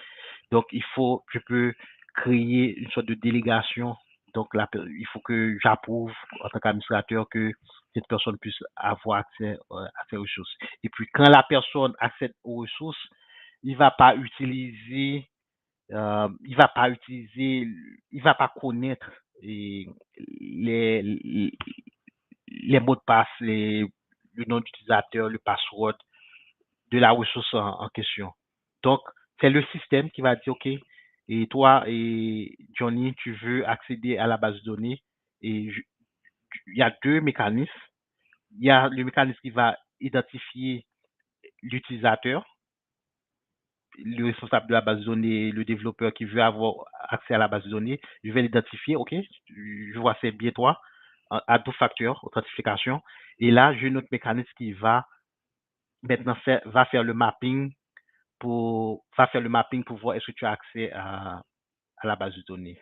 donc je peux créer une sorte de délégation. Donc, il faut que j'approuve en tant qu'administrateur que cette personne puisse avoir accès à ces ressources. Et puis, quand la personne accède aux ressources, il va pas utiliser, il va pas utiliser, il va pas connaître les, les mots de passe, le nom d'utilisateur, le password de la ressource en question. Donc, c'est le système qui va dire, OK, et toi et Johnny, tu veux accéder à la base de données. Et il y a deux mécanismes. Il y a le mécanisme qui va identifier l'utilisateur, le responsable de la base de données, le développeur qui veut avoir accès à la base de données. Je vais l'identifier, OK, je vois c'est bien toi, à deux facteurs, authentification. Et là, j'ai un autre mécanisme qui va maintenant va faire le mapping pour voir est-ce que tu as accès à la base de données.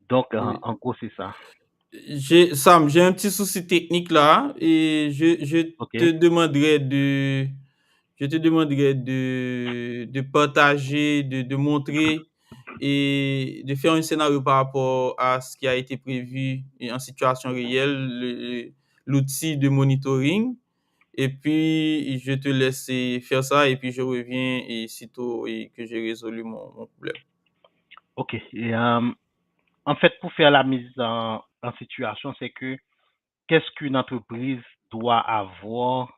Donc,
Oui.
en gros, c'est ça.
Sam, j'ai un petit souci technique là et
OK.
te demanderai de partager, de montrer et de faire un scénario par rapport à ce qui a été prévu et en situation réelle, l'outil de monitoring. Et puis, je te laisse faire ça et puis je reviens et sitôt que j'ai résolu mon problème.
OK. Et, en fait, pour faire la mise en situation, c'est que qu'est-ce qu'une entreprise doit avoir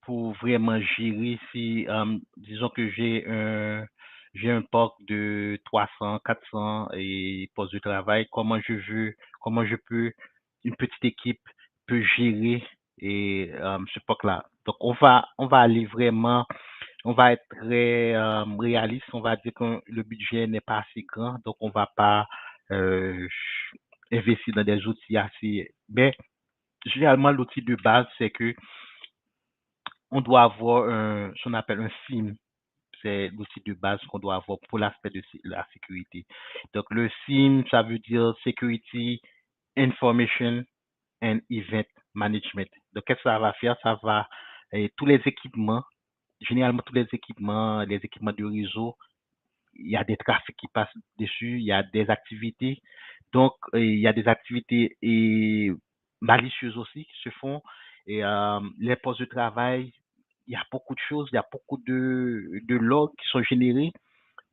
pour vraiment gérer si, disons que j'ai un parc de 300, 400 et postes de travail, comment je peux, une petite équipe peut gérer ce parc-là. Donc, on va aller vraiment, on va être très réaliste, on va dire que le budget n'est pas assez grand, donc on va pas euh, investir dans des outils assez, mais généralement, l'outil de base, c'est que on doit avoir ce qu'on appelle un SIM. C'est l'outil de base qu'on doit avoir pour l'aspect de la sécurité. Donc, le SIM, ça veut dire Security Information and Event Management. Donc, qu'est-ce que ça va faire? Ça va, tous les équipements, généralement tous les équipements de réseau, il y a des trafics qui passent dessus, il y a des activités. Donc, il y a des activités malicieuses aussi qui se font. Et les postes de travail, il y a beaucoup de choses, il y a beaucoup de logs qui sont générés.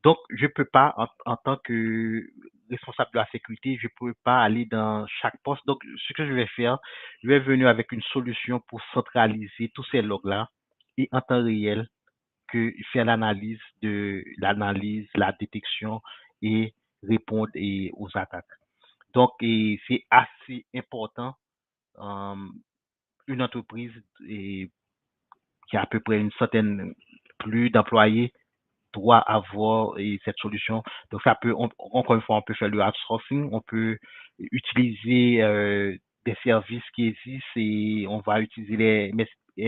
Donc, je peux pas, en tant que responsable de la sécurité, je peux pas aller dans chaque poste. Donc, ce que je vais faire, je vais venir avec une solution pour centraliser tous ces logs-là et en temps réel que faire l'analyse, la détection et répondre aux attaques. Donc, c'est assez important. euh, une entreprise qui a à peu près une centaine plus d'employés doit avoir cette solution. Donc, ça peut, encore une fois, on peut faire le outsourcing, on peut utiliser des services qui existent et on va utiliser les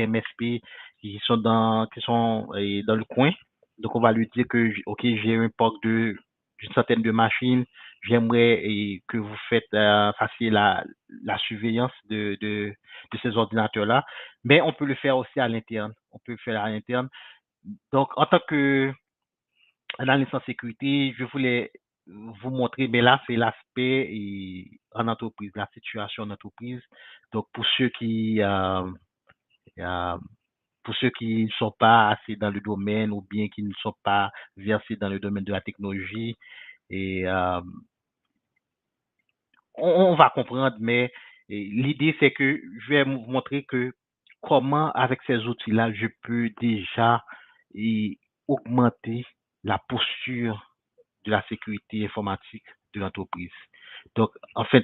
MSP qui sont dans le coin. Donc, on va lui dire que, OK, j'ai un parc d'une centaine de machines. J'aimerais que vous fassiez la surveillance de ces ordinateurs-là. Mais on peut le faire aussi à l'interne. On peut le faire à l'interne. Donc, en tant que analyse en sécurité, je voulais vous montrer, mais là, c'est l'aspect en entreprise, la situation en entreprise. Donc, euh, pour ceux qui ne sont pas assez dans le domaine ou bien qui ne sont pas versés dans le domaine de la technologie, et on va comprendre, mais l'idée, c'est que je vais vous montrer que comment, avec ces outils-là, je peux déjà augmenter la posture de la sécurité informatique de l'entreprise. Donc, en fait,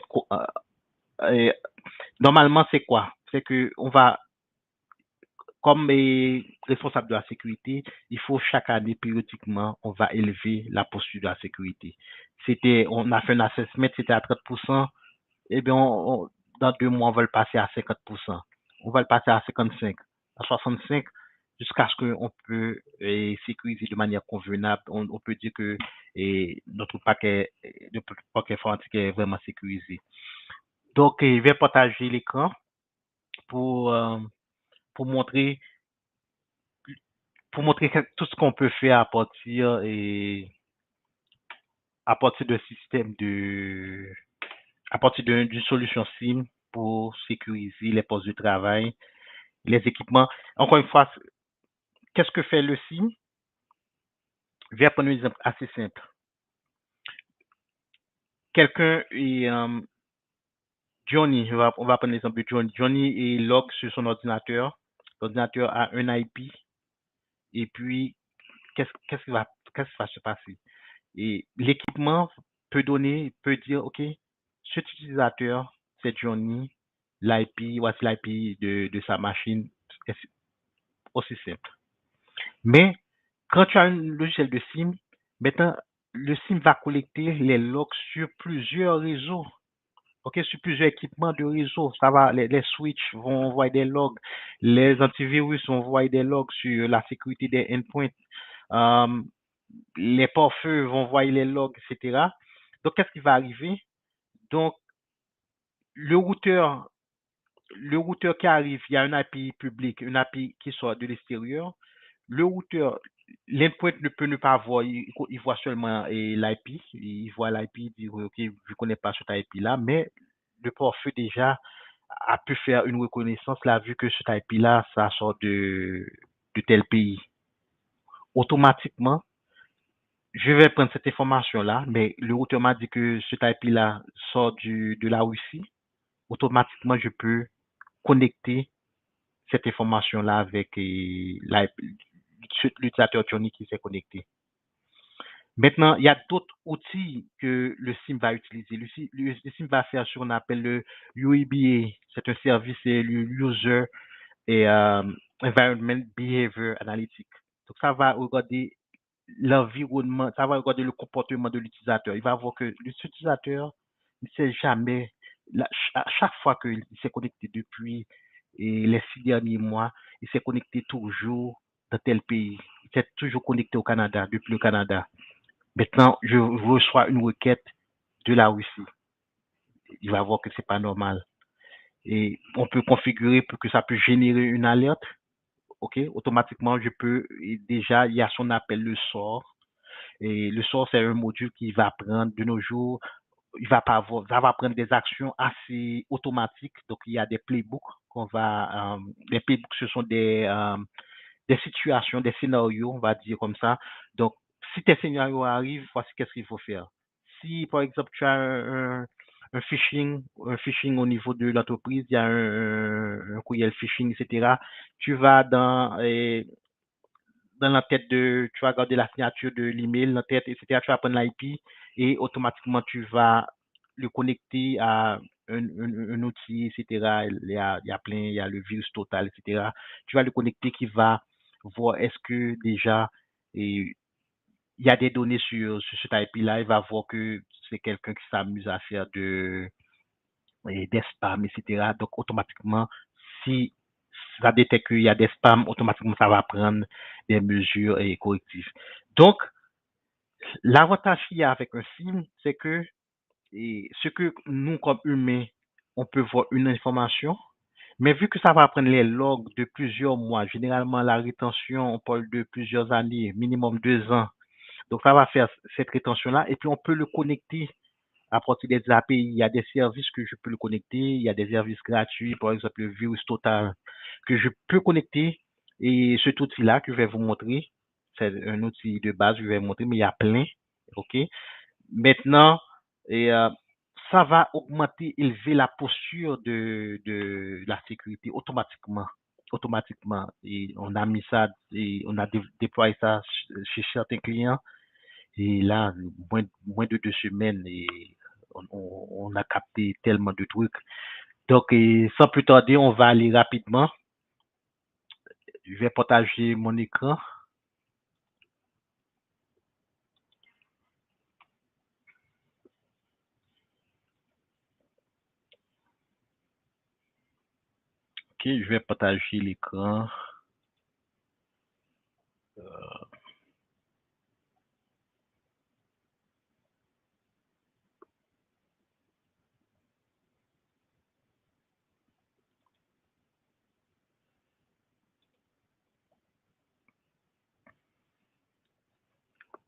euh, normalement, c'est quoi? C'est que on va, comme responsable de la sécurité, il faut chaque année, périodiquement, on va élever la posture de la sécurité. On a fait un assessment, c'était à 30%. Eh bien, dans 2 mois, on va le passer à 50%. On va le passer à 55, à 65, jusqu'à ce qu'on peut sécuriser de manière convenable. On peut dire que notre paquet informatique est vraiment sécurisé. Donc, je vais partager l'écran pour, euh, pour montrer, pour montrer tout ce qu'on peut faire à partir d'un système à partir d'une solution SIM pour sécuriser les postes de travail, les équipements. Encore une fois, qu'est-ce que fait le SIM? Je vais prendre un exemple assez simple. Quelqu'un est Johnny, on va prendre l'exemple de Johnny. Johnny est log sur son ordinateur. L'ordinateur a un IP. Et puis, qu'est-ce qui va se passer? Et l'équipement peut dire, OK, cet utilisateur, c'est Johnny, l'IP, voici l'IP de sa machine. C'est aussi simple. Mais quand tu as un logiciel de SIM, maintenant, le SIM va collecter les logs sur plusieurs réseaux, ok, sur plusieurs équipements de réseau. Ça va, les switches vont envoyer des logs, les antivirus vont envoyer des logs sur la sécurité des endpoints, euh, les pare-feux vont envoyer les logs, etc. Donc, qu'est-ce qui va arriver? Donc, le routeur, le routeur qui arrive, il y a un API public, une API qui sort de l'extérieur. Le routeur, l'endpoint ne peut ne pas voir, il voit seulement l'IP, il voit l'IP, il dit, OK, je ne connais pas cet IP-là, mais le pare-feu déjà a pu faire une reconnaissance, là, vu que cet IP-là, ça sort de tel pays. Automatiquement, je vais prendre cette information-là, mais le routeur m'a dit que cet IP-là sort de la Russie. Automatiquement, je peux connecter cette information-là avec l'utilisateur Johnny qui s'est connecté. Maintenant, il y a d'autres outils que le SIM va utiliser. Le SIM va faire ce qu'on appelle le UEBA. C'est un service, c'est le User et Environment Behavior Analytics. Donc, ça va regarder l'environnement, ça va regarder le comportement de l'utilisateur. Il va voir que l'utilisateur ne sait jamais, à chaque fois qu'il s'est connecté depuis les 6 derniers mois, il s'est connecté toujours dans tel pays. Il s'est toujours connecté au Canada, depuis le Canada. Maintenant, je reçois une requête de la Russie. Il va voir que c'est pas normal. Et on peut configurer pour que ça peut générer une alerte. OK, automatiquement, je peux, déjà, il y a son appel, le sort. Et le sort, c'est un module qui va prendre de nos jours, il va pas avoir, ça va prendre des actions assez automatiques. Donc, il y a des playbooks les playbooks, ce sont des situations, des scénarios, on va dire comme ça. Donc, si tes scénarios arrivent, voici qu'est-ce qu'il faut faire. Si, par exemple, tu as un phishing au niveau de l'entreprise, il y a un courriel phishing, etc. Tu vas dans la tête tu vas regarder la signature de l'email, la tête, etc. Tu vas prendre l'IP et automatiquement tu vas le connecter à un outil, etc. Il y a plein, il y a le virus total, etc. Tu vas le connecter qui va voir est-ce que déjà il y a des données sur cet IP-là. Il va voir que c'est quelqu'un qui s'amuse à faire des spams, etc. Donc, automatiquement, si ça détecte qu'il y a des spams, automatiquement, ça va prendre des mesures correctives. Donc, l'avantage qu'il y a avec un SIM, c'est que ce que nous, comme humains, on peut voir une information, mais vu que ça va prendre les logs de plusieurs mois, généralement la rétention, on parle de plusieurs années, minimum 2 ans. Donc, ça va faire cette rétention-là, et puis on peut le connecter à partir des API. Il y a des services que je peux le connecter, il y a des services gratuits, par exemple le Virus Total, que je peux connecter. Et cet outil-là que je vais vous montrer, c'est un outil de base que je vais vous montrer, mais il y a plein. OK? Maintenant, et, ça va augmenter, élever la posture de la sécurité automatiquement. Automatiquement. Et on a mis ça, et on a déployé ça chez certains clients. Et là, moins de 2 semaines, et on a capté tellement de trucs. Donc, sans plus tarder, on va aller rapidement. Je vais partager mon écran. Ok, je vais partager l'écran.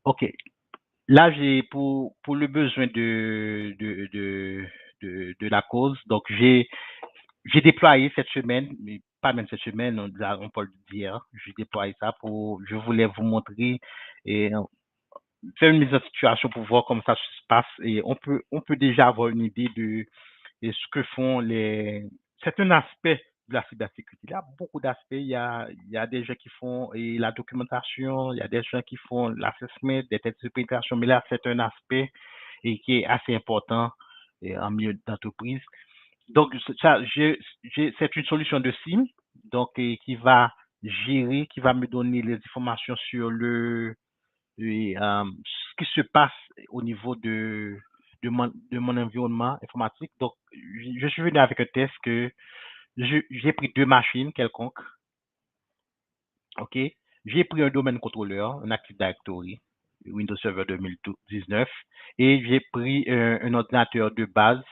Ok, là, j'ai pour le besoin de la cause, donc j'ai déployé cette semaine, mais pas même cette semaine, on parle d'hier, j'ai déployé ça je voulais vous montrer et faire une mise en situation pour voir comment ça se passe et on peut déjà avoir une idée de ce que font c'est un aspect de la cybersécurité. Il y a beaucoup d'aspects. Il y a des gens qui font la documentation, il y a des gens qui font l'assessment, des tests de pénétration, mais là, c'est un aspect qui est assez important en milieu d'entreprise. Donc, ça, c'est une solution de SIM, donc, qui va gérer, qui va me donner les informations sur ce qui se passe au niveau de mon environnement informatique. Donc, je suis venu avec un test que j'ai pris 2 machines quelconques. OK? J'ai pris un domaine contrôleur, un Active Directory, Windows Server 2019, et j'ai pris un ordinateur de base.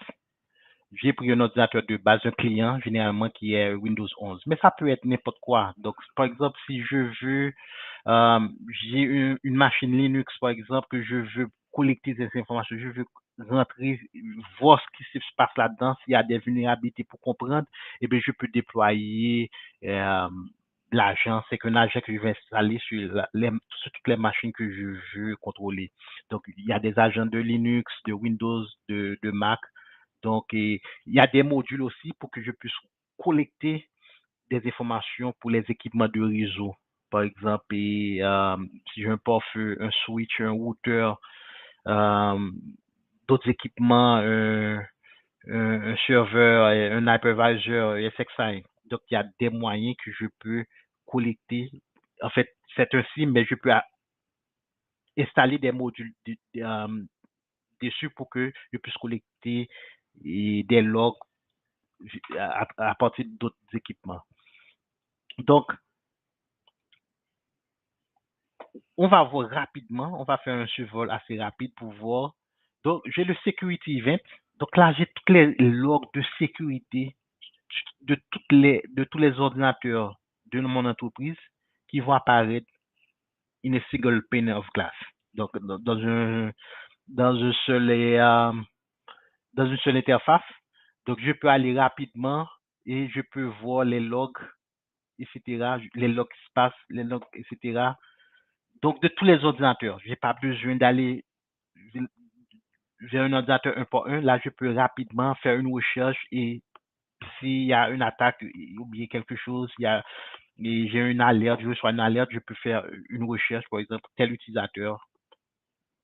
J'ai pris un ordinateur de base, un client, généralement qui est Windows 11. Mais ça peut être n'importe quoi. Donc, par exemple, si je veux, j'ai une machine Linux, par exemple, que je veux collecter ces informations, je veux rentrer, voir ce qui se passe là-dedans, s'il y a des vulnérabilités pour comprendre, eh bien, je peux déployer l'agent. C'est qu'un agent que je vais installer sur toutes les machines que je veux contrôler. Donc, il y a des agents de Linux, de Windows, de Mac. Donc, il y a des modules aussi pour que je puisse collecter des informations pour les équipements de réseau. Par exemple, si j'ai un pare-feu, un switch, un routeur, euh, d'autres équipements, un serveur, un hypervisor, SXI. Donc, il y a des moyens que je peux collecter. En fait, c'est un SIM, mais je peux installer des modules dessus pour que je puisse collecter des logs à partir d'autres équipements. Donc, on va voir rapidement, on va faire un survol assez rapide pour voir. Donc, j'ai le security event. Donc là, j'ai toutes les logs de sécurité de tous les ordinateurs de mon entreprise qui vont apparaître in a single pane of glass. Donc, dans un seul, dans une seule interface. Donc, je peux aller rapidement et je peux voir les logs etc., les logs qui se passent, les logs, etc. Donc, de tous les ordinateurs, j'ai pas besoin d'aller vers un ordinateur un par un. Là, je peux rapidement faire une recherche et s'il y a une attaque, oublier quelque chose, et j'ai une alerte, je reçois une alerte, je peux faire une recherche, par exemple, tel utilisateur,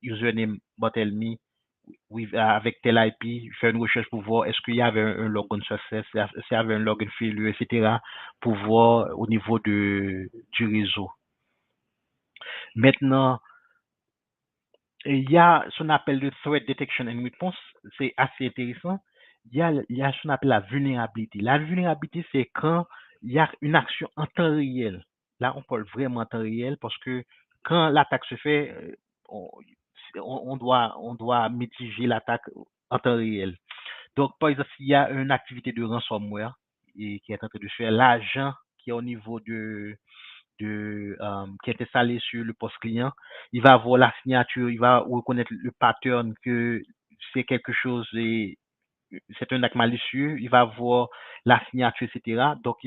username, bot.me, avec tel IP, faire une recherche pour voir est-ce qu'il y avait un login success, s'il y avait un login failure, etc., pour voir au niveau du réseau. Maintenant, il y a ce qu'on appelle le threat detection and response, c'est assez intéressant. Il y a ce qu'on appelle la vulnérabilité. La vulnérabilité, c'est quand il y a une action en temps réel. Là, on parle vraiment en temps réel parce que quand l'attaque se fait, on, on doit mitiger l'attaque en temps réel. Donc, par exemple, s'il y a une activité de ransomware et qui est en train de se faire, l'agent qui est au niveau qui est installé sur le poste client, il va voir la signature, il va reconnaître le pattern que c'est quelque chose et c'est un acte malicieux, il va voir la signature, etc. Donc,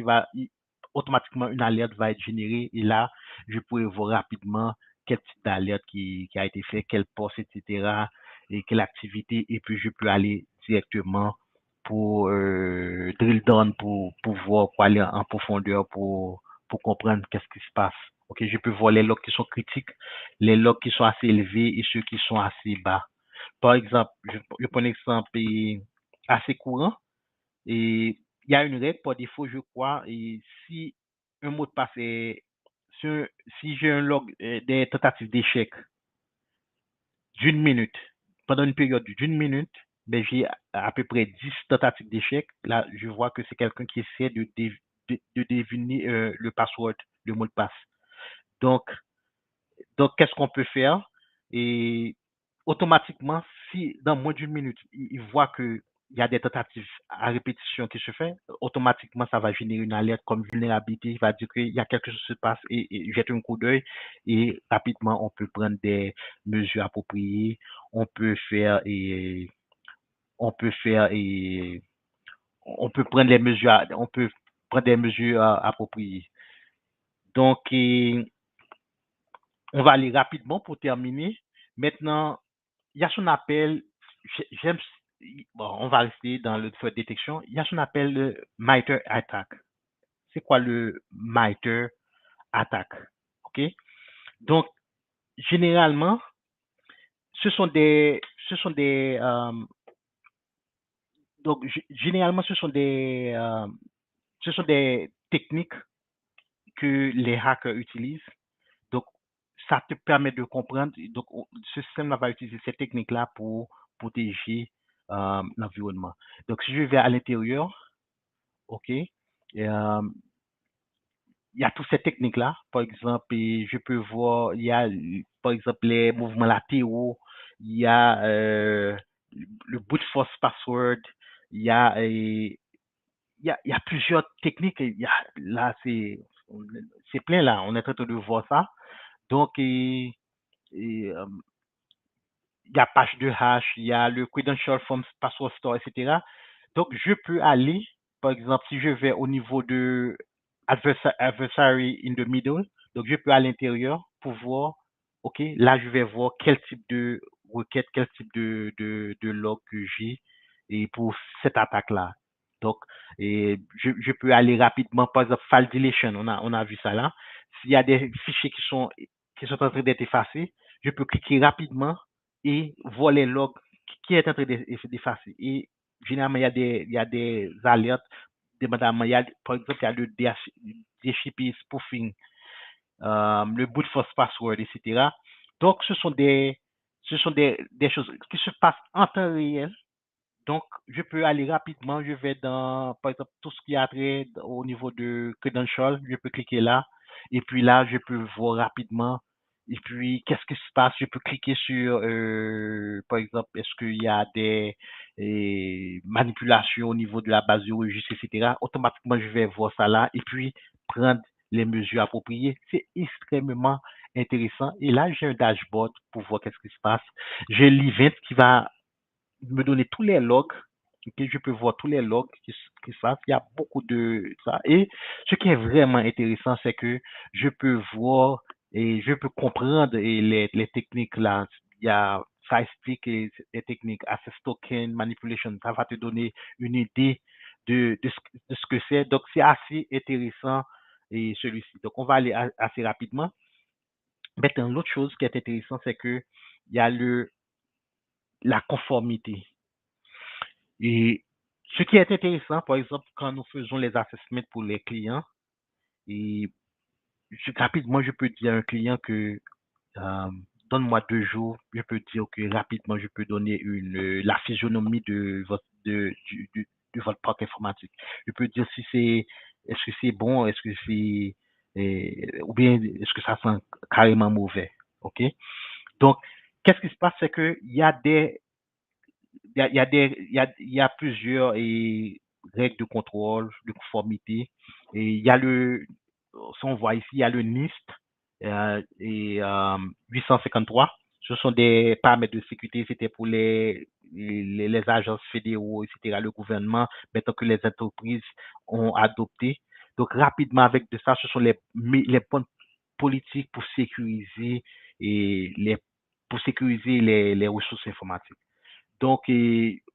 automatiquement, une alerte va être générée et là, je pourrais voir rapidement quel type d'alerte qui a été fait, quel poste, etc. et quelle activité. Et puis, je peux aller directement pour drill down, pour voir, pour aller en profondeur, pour comprendre qu'est-ce qui se passe. Ok, je peux voir les logs qui sont critiques, les logs qui sont assez élevés et ceux qui sont assez bas. Par exemple, je prends un exemple assez courant et il y a une règle par défaut, je crois, et si un mot de passe est, si, si j'ai un log des tentatives d'échec d'une minute, pendant une période d'une minute, ben j'ai à peu près 10 tentatives d'échec. Là, je vois que c'est quelqu'un qui essaie de deviner le password, le mot de passe. Donc, qu'est-ce qu'on peut faire? Et automatiquement, si dans moins d'une minute, il voit que il y a des tentatives à répétition qui se fait, automatiquement, ça va générer une alerte comme vulnérabilité. Il va dire qu'il y a quelque chose qui se passe et jette un coup d'œil et rapidement, on peut prendre des mesures appropriées. On peut faire et on peut faire et on peut prendre les mesures, on peut prendre des mesures appropriées. Donc, on va aller rapidement pour terminer. Maintenant, il y a ce qu'on appelle, j'aime, bon, on va rester dans le feu de détection, il y a ce qu'on appelle le MITRE attack. C'est quoi le MITRE attack? OK? Donc, généralement, ce sont des, ce sont des, donc, généralement, ce sont des techniques que les hackers utilisent. Donc, ça te permet de comprendre. Donc, ce système va utiliser ces techniques-là pour protéger l'environnement. Donc, si je vais à l'intérieur, OK, il y a toutes ces techniques-là. Par exemple, et je peux voir, il y a, par exemple, les mouvements latéraux, il y a le brute force password, il y a, il y a plusieurs techniques. Là, c'est plein là. On est en train de voir ça. Donc, il y a page de hash, il y a le credential from password store, etc. Donc, je peux aller, par exemple, si je vais au niveau de adversary in the middle, donc je peux à l'intérieur pour voir, OK, là, je vais voir quel type de requête, quel type de log que j'ai et pour cette attaque-là. Donc, je peux aller rapidement, par exemple, file deletion, on a vu ça là. S'il y a des fichiers qui sont en train d'être effacés, je peux cliquer rapidement et voir les logs qui est en train d'effacer. Et généralement, il y a des alertes. Dépendamment, par exemple, il y a le DHCP spoofing, le brute force password, etc. Donc, ce sont des choses qui se passent en temps réel. Donc, je peux aller rapidement, je vais dans, par exemple, tout ce qui a trait au niveau de credential, je peux cliquer là, et puis là, je peux voir rapidement, et puis qu'est-ce qui se passe, je peux cliquer sur, par exemple, est-ce qu'il y a des manipulations au niveau de la base de registre, etc. Automatiquement, je vais voir ça là, et puis prendre les mesures appropriées. C'est extrêmement intéressant. Et là, j'ai un dashboard pour voir qu'est-ce qui se passe. J'ai l'event qui va me donner tous les logs ok, je peux voir tous les logs qui se passent. Il y a beaucoup de ça. Et ce qui est vraiment intéressant, c'est que je peux voir et je peux comprendre les techniques là. Il y a, ça explique les techniques, access token, manipulation. Ça va te donner une idée de ce que c'est. Donc, c'est assez intéressant et celui-ci. Donc, on va aller assez rapidement. Maintenant, l'autre chose qui est intéressant, c'est que il y a la conformité. Et ce qui est intéressant, par exemple, quand nous faisons les assessments pour les clients, et rapidement, je peux dire à un client que euh, donne-moi 2 jours, je peux dire que rapidement, je peux donner la physionomie de votre parc informatique. Je peux dire si est-ce que c'est bon, est-ce que c'est, ou bien est-ce que ça sent carrément mauvais. OK? Donc, qu'est-ce qui se passe, c'est que il y a plusieurs règles de contrôle, de conformité. Et il y a si on voit ici, il y a le NIST 853. Ce sont des paramètres de sécurité, c'était pour les agences fédéraux, etc., le gouvernement, maintenant que les entreprises ont adopté. Donc, rapidement, avec de ça, ce sont les bonnes politiques pour sécuriser les ressources informatiques. Donc,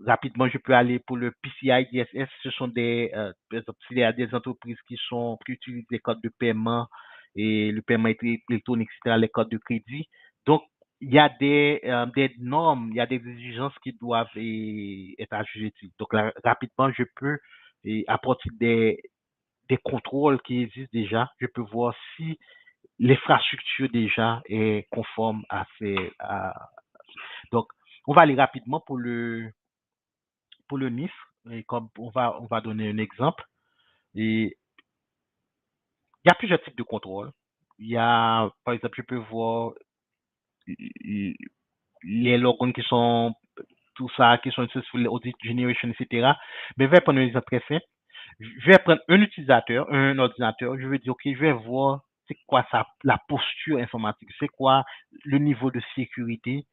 rapidement, je peux aller pour le PCI DSS. Ce sont par exemple, s'il y a des entreprises qui utilisent les codes de paiement et le paiement électronique, etc., les codes de crédit. Donc, il y a des normes, il y a des exigences qui doivent être assujetties. Donc, là, rapidement, je peux, à partir des contrôles qui existent déjà, je peux voir si l'infrastructure déjà est conforme donc, on va aller rapidement pour le NIF. Et comme on va donner un exemple. Et il y a plusieurs types de contrôles. Il y a, par exemple, je peux voir les logons qui sont tout ça, qui sont sur l'audit generation, etc. Mais je vais prendre un exemple très simple. Je vais prendre un utilisateur, un ordinateur. Je vais dire, OK, je vais voir c'est quoi la posture informatique, c'est quoi le niveau de sécurité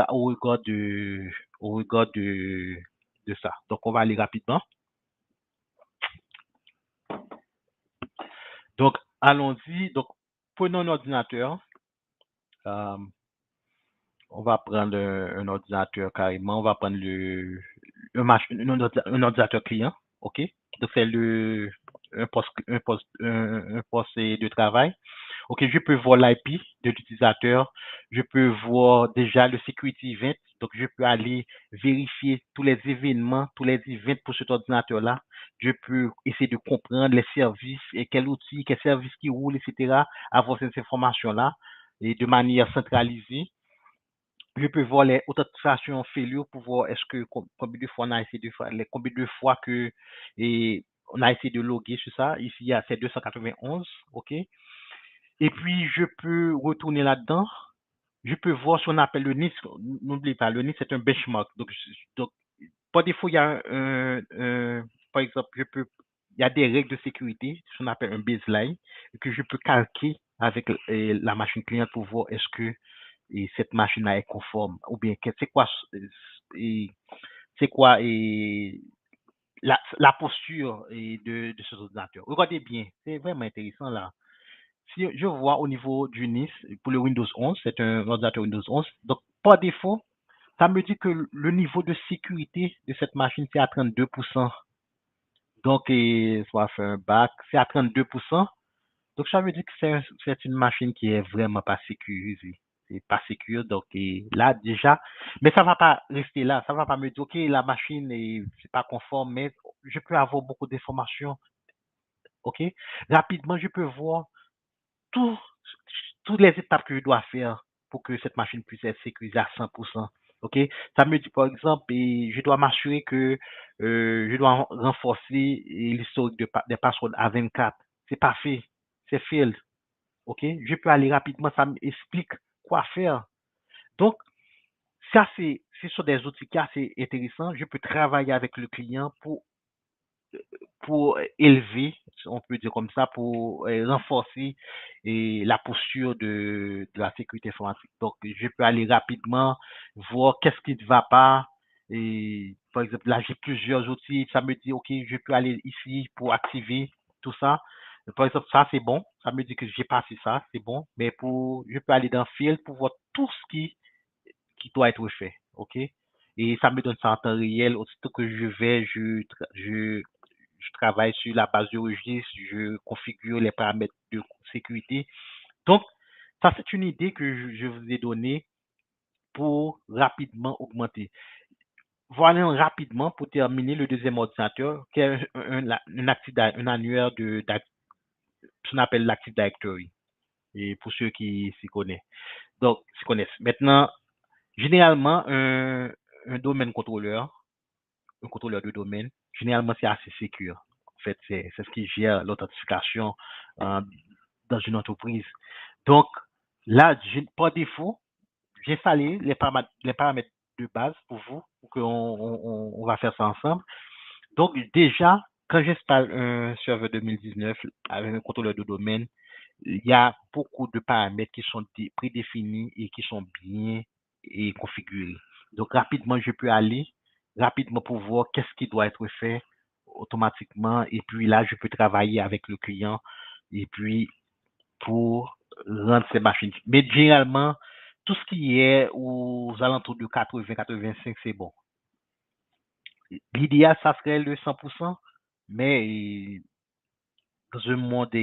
au regard de ça. Donc, on va aller rapidement. Donc, allons-y. Donc, prenons un ordinateur. Euh, on va prendre un ordinateur carrément. On va prendre un ordinateur client. OK? Donc, c'est un poste de travail. OK, je peux voir l'IP de l'utilisateur. Je peux voir déjà le security event. Donc, je peux aller vérifier tous les événements, tous les events pour cet ordinateur-là. Je peux essayer de comprendre les services et quels outils, quels services qui roulent, etc. Avoir ces informations-là et de manière centralisée. Je peux voir les authentifications failure pour voir est-ce que combien de fois on a essayé de faire, combien de fois que on a essayé de loguer sur ça. Ici, il y a c'est 291, OK? Et puis, je peux retourner là-dedans. Je peux voir ce qu'on appelle le NIST. N'oubliez pas, le NIST, c'est un benchmark. Donc, par défaut, il y a par exemple, il y a des règles de sécurité, ce qu'on appelle un baseline, que je peux calquer avec la machine client pour voir est-ce que cette machine-là est conforme, ou bien c'est quoi la posture de ce ordinateur. Regardez bien, c'est vraiment intéressant là. Si je vois au niveau du NIS, pour le Windows 11, c'est un ordinateur Windows 11, donc par défaut, ça me dit que le niveau de sécurité de cette machine, c'est à 32%. Donc, ça fait un bac, c'est à 32%. Donc, ça veut dire que c'est une machine qui est vraiment pas sécurisée. C'est pas sécure. Donc, là, déjà, mais ça va pas rester là. Ça va pas me dire, OK, la machine c'est pas conforme, mais je peux avoir beaucoup d'informations. OK? Rapidement, je peux voir tout, toutes les étapes que je dois faire pour que cette machine puisse être sécurisée à 100%. OK? Ça me dit, par exemple, je dois m'assurer que je dois renforcer l'historique des passwords à 24. C'est pas fait. C'est failed. OK? Je peux aller rapidement, ça m'explique quoi faire. Donc, ça, ce sont des outils qui sont assez intéressants. Je peux travailler avec le client pour élever, on peut dire comme ça, pour renforcer la posture de la sécurité informatique. Donc, je peux aller rapidement voir qu'est-ce qui ne va pas et par exemple, là, j'ai plusieurs outils, ça me dit, OK, je peux aller ici pour activer tout ça. Par exemple, ça, c'est bon. Ça me dit que j'ai passé ça, c'est bon. Mais je peux aller dans Field pour voir tout ce qui doit être fait. OK? Et ça me donne ça en temps réel. Aussitôt que je travaille sur la base de registre, je configure les paramètres de sécurité. Donc, ça, c'est une idée que je vous ai donnée pour rapidement augmenter. Voilà rapidement pour terminer le deuxième ordinateur, qui est un annuaire ce qu'on appelle l'Active Directory. Et pour ceux qui s'y connaissent. Donc, s'y connaissent. Maintenant, généralement, un domaine contrôleur, un contrôleur de domaine, généralement, c'est assez sécure. En fait, c'est ce qui gère l'authentification euh, dans une entreprise. Donc, là, par défaut, j'ai installé les paramètres de base pour vous, pour qu'on on va faire ça ensemble. Donc, déjà, quand j'installe un serveur 2019 avec un contrôleur de domaine, il y a beaucoup de paramètres qui sont prédéfinis et qui sont bien configurés. Donc, rapidement, je peux aller rapidement pour voir qu'est-ce qui doit être fait automatiquement. Et puis là, je peux travailler avec le client et puis pour rendre ces machines. Mais généralement, tout ce qui est aux alentours de 80-85, c'est bon. L'idéal, ça serait le 100%, mais dans un monde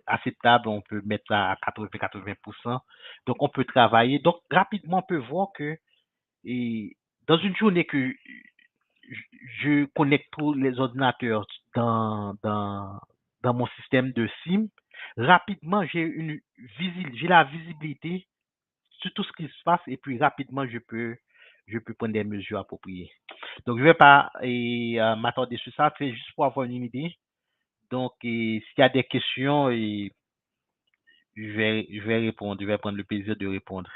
acceptable, on peut mettre ça à 80-80%. Donc, on peut travailler. Donc, rapidement, on peut voir que dans une journée que je connecte tous les ordinateurs dans mon système de SIM, rapidement, j'ai la visibilité sur tout ce qui se passe et puis rapidement, je peux prendre des mesures appropriées. Donc, je ne vais pas m'attarder sur ça, c'est juste pour avoir une idée. Donc, s'il y a des questions, je vais répondre. Je vais prendre le plaisir de répondre.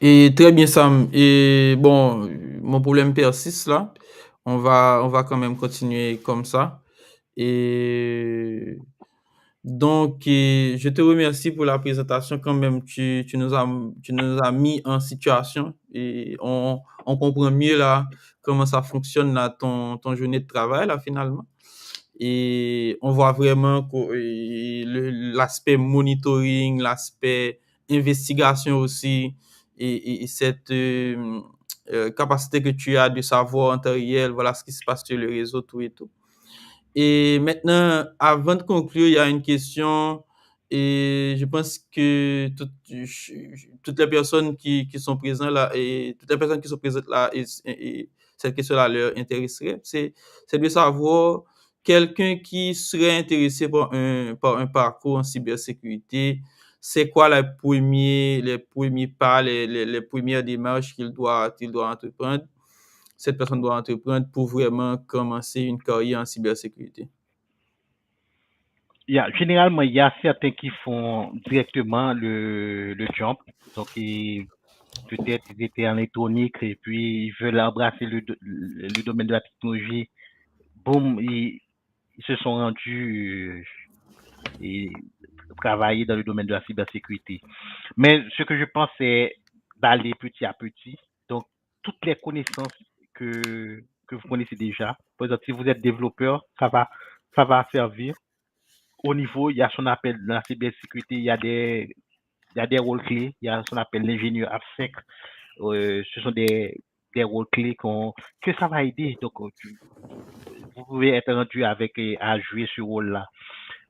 Et très bien, Sam. Et bon, mon problème persiste là. On va quand même continuer comme ça. Et donc, je te remercie pour la présentation. Quand même, tu nous as mis en situation et on comprend mieux là comment ça fonctionne là, ton journée de travail là finalement. Et on voit vraiment l'aspect monitoring, l'aspect investigation aussi, et cette capacité que tu as de savoir en temps réel, voilà ce qui se passe sur le réseau, tout et tout. Et maintenant, avant de conclure, il y a une question, et je pense que toutes les personnes qui sont présentes là, et toutes les personnes qui sont présentes là, et cette question-là leur intéresserait, c'est de savoir quelqu'un qui serait intéressé par un parcours en cybersécurité, c'est quoi les premiers pas, les premières démarches qu'il doit entreprendre, cette personne doit entreprendre pour vraiment commencer une carrière en cybersécurité?
Généralement, il y a certains qui font directement le jump. Donc, peut-être ils étaient en électronique et puis ils veulent embrasser le domaine de la technologie. Boum, ils se sont rendus et travailler dans le domaine de la cybersécurité. Mais ce que je pense, c'est d'aller petit à petit. Donc, toutes les connaissances que vous connaissez déjà, par exemple, si vous êtes développeur, ça va servir. Au niveau, il y a ce qu'on appelle dans la cybersécurité, il y a des rôles clés, il y a ce qu'on appelle l'ingénieur AppSec. Ce sont des rôles clés que ça va aider. Donc, vous pouvez être rendu à jouer ce rôle-là.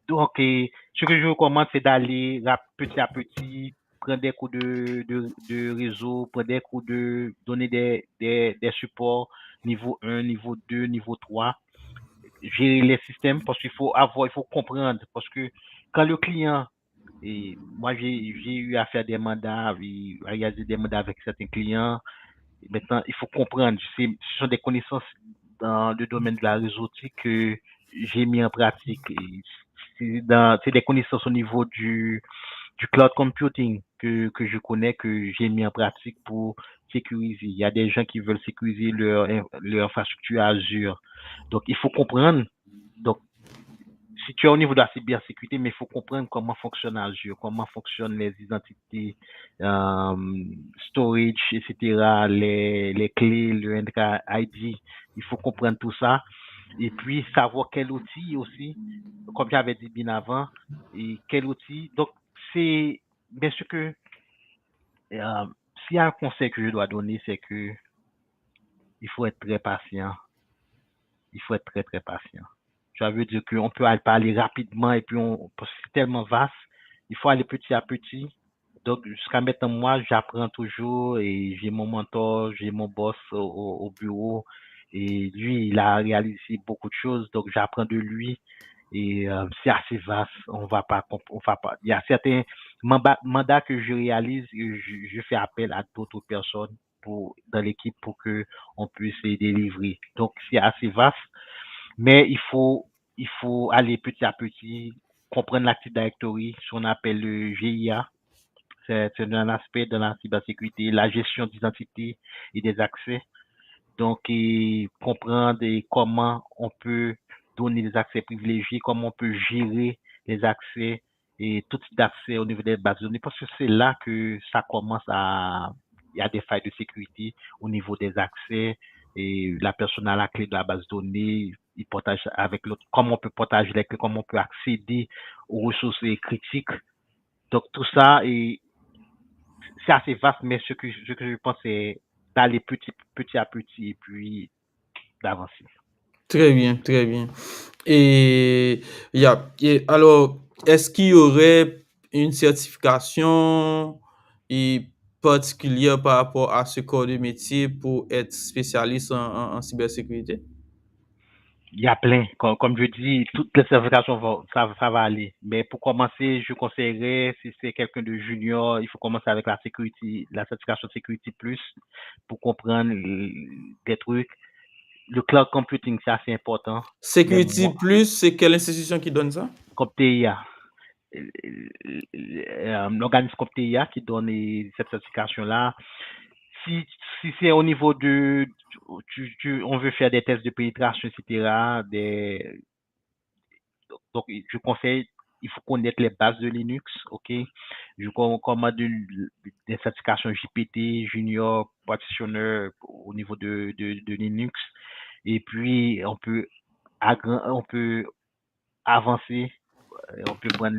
Donc, ce que je vous recommande, c'est d'aller petit à petit, prendre des cours de réseau, prendre des cours donner des supports niveau 1, niveau 2, niveau 3, gérer les systèmes parce il faut comprendre. Parce que quand le client, et moi j'ai eu à faire des mandats, réaliser des mandats avec certains clients, maintenant il faut comprendre. Ce sont des connaissances dans le domaine de la réseautique que j'ai mis en pratique. Et c'est des connaissances au niveau du cloud computing que je connais, que j'ai mis en pratique pour sécuriser. Il y a des gens qui veulent sécuriser leur infrastructure Azure. Donc, il faut comprendre. Donc, si tu es au niveau de la cybersécurité, mais il faut comprendre comment fonctionne Azure, comment fonctionnent les identités, storage, etc., les clés, le Entra ID. Il faut comprendre tout ça. Et puis, savoir quel outil aussi, comme j'avais dit bien avant, et quel outil. Donc, c'est bien sûr que s'il y a un conseil que je dois donner, c'est que il faut être très patient. Il faut être très, très patient. Ça veut dire qu'on peut pas aller rapidement et puis c'est tellement vaste. Il faut aller petit à petit. Donc, jusqu'à maintenant, moi, j'apprends toujours et j'ai mon mentor, j'ai mon boss au bureau et lui, il a réalisé beaucoup de choses. Donc, j'apprends de lui et c'est assez vaste. Il y a certains mandats que je réalise, je fais appel à d'autres personnes dans l'équipe pour que on puisse les délivrer. Donc, c'est assez vaste. Mais il faut aller petit à petit, comprendre l'Active Directory, ce qu'on appelle le GIA. C'est un aspect de la cybersécurité, la gestion d'identité et des accès. Donc, comprendre comment on peut donner des accès privilégiés, comment on peut gérer les accès et tout type d'accès au niveau des bases de données, parce que c'est là que ça commence il y a des failles de sécurité au niveau des accès et la personne a la clé de la base de données, il partage avec l'autre, comment on peut partager les clés, comment on peut accéder aux ressources critiques. Donc, tout ça, c'est assez vaste, mais ce que je pense, c'est d'aller petit à petit et puis d'avancer.
Très bien, très bien. Et, alors, est-ce qu'il y aurait une certification particulière par rapport à ce corps de métier pour être spécialiste en cybersécurité?
Il y a plein. Comme je dis, toutes les certifications, ça va aller. Mais pour commencer, je conseillerais, si c'est quelqu'un de junior, il faut commencer avec la sécurité, la certification Security Plus pour comprendre des trucs. Le cloud computing, c'est assez important. Même
Security
moi,
Plus, c'est quelle institution qui donne ça?
comme TIA, l'organisme comme TIA qui donne cette certification-là. Si, si c'est au niveau on veut faire des tests de pénétration, etc., donc, je conseille, il faut connaître les bases de Linux, ok? Je recommande des certifications GPT, Junior, Practitioner au niveau de Linux. Et puis, on peut avancer, on peut prendre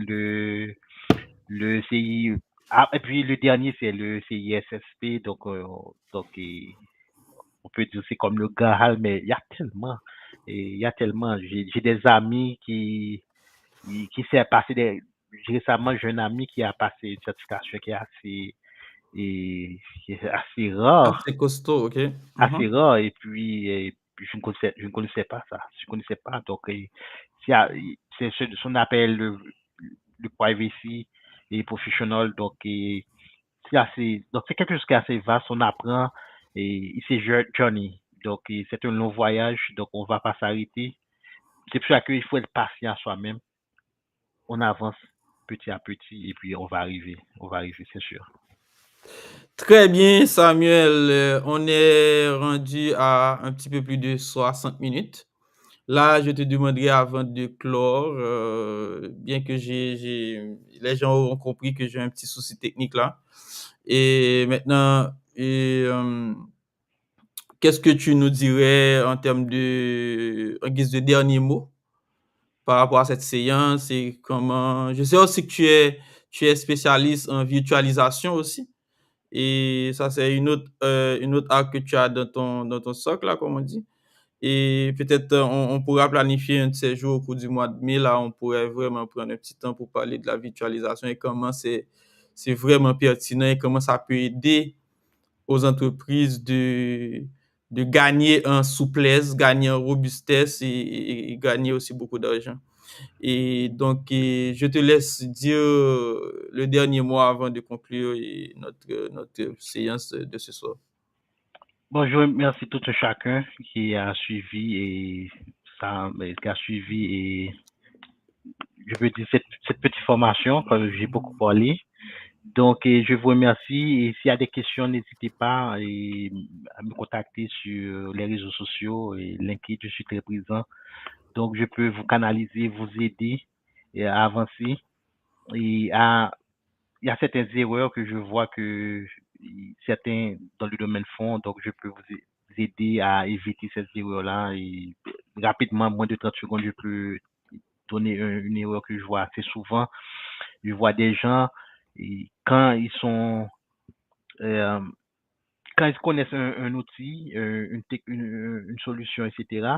le CI. Ah, et puis, le dernier, c'est le CISSP. Donc, on peut dire c'est comme le Graal, mais il y a tellement, j'ai des amis qui s'est passé récemment, j'ai un ami qui a passé une certification qui est
Ah, c'est costaud, ok.
assez
Mhm.
rare, et puis je ne connaissais pas ça, je ne connaissais pas, donc, c'est ce qu'on appelle le privacy et professional, donc, donc c'est quelque chose qui est assez vaste, on apprend, et c'est journey, donc, c'est un long voyage, donc on va pas s'arrêter, c'est pour ça qu'il faut être patient soi-même, on avance petit à petit et puis on va arriver, c'est sûr.
Très bien, Samuel. On est rendu à un petit peu plus de 60 minutes. Là, je te demanderai avant de clore, bien que les gens auront compris que j'ai un petit souci technique là. Et maintenant, qu'est-ce que tu nous dirais en guise de dernier mot par rapport à cette séance et comment, je sais aussi que tu es spécialiste en virtualisation aussi. Et ça, c'est une autre arc que tu as dans ton socle, là, comme on dit. Et peut-être on pourra planifier un de ces jours au cours du mois de mai. Là, on pourrait vraiment prendre un petit temps pour parler de la virtualisation et comment c'est vraiment pertinent et comment ça peut aider aux entreprises de gagner en souplesse, gagner en robustesse et gagner aussi beaucoup d'argent. Et donc, je te laisse dire le dernier mot avant de conclure notre séance de ce soir.
Bonjour, merci tout un chacun qui a suivi qui a suivi et je veux dire cette petite formation que j'ai beaucoup parlé. Donc, je vous remercie et s'il y a des questions, n'hésitez pas à me contacter sur les réseaux sociaux et LinkedIn, je suis très présent. Donc, je peux vous canaliser, vous aider et à avancer. Et il y a certaines erreurs que je vois que certains dans le domaine font, donc je peux vous aider à éviter ces erreurs-là et rapidement, moins de 30 secondes, je peux donner une erreur que je vois assez souvent. Je vois des gens, et euh, quand ils connaissent un outil, une solution, etc.,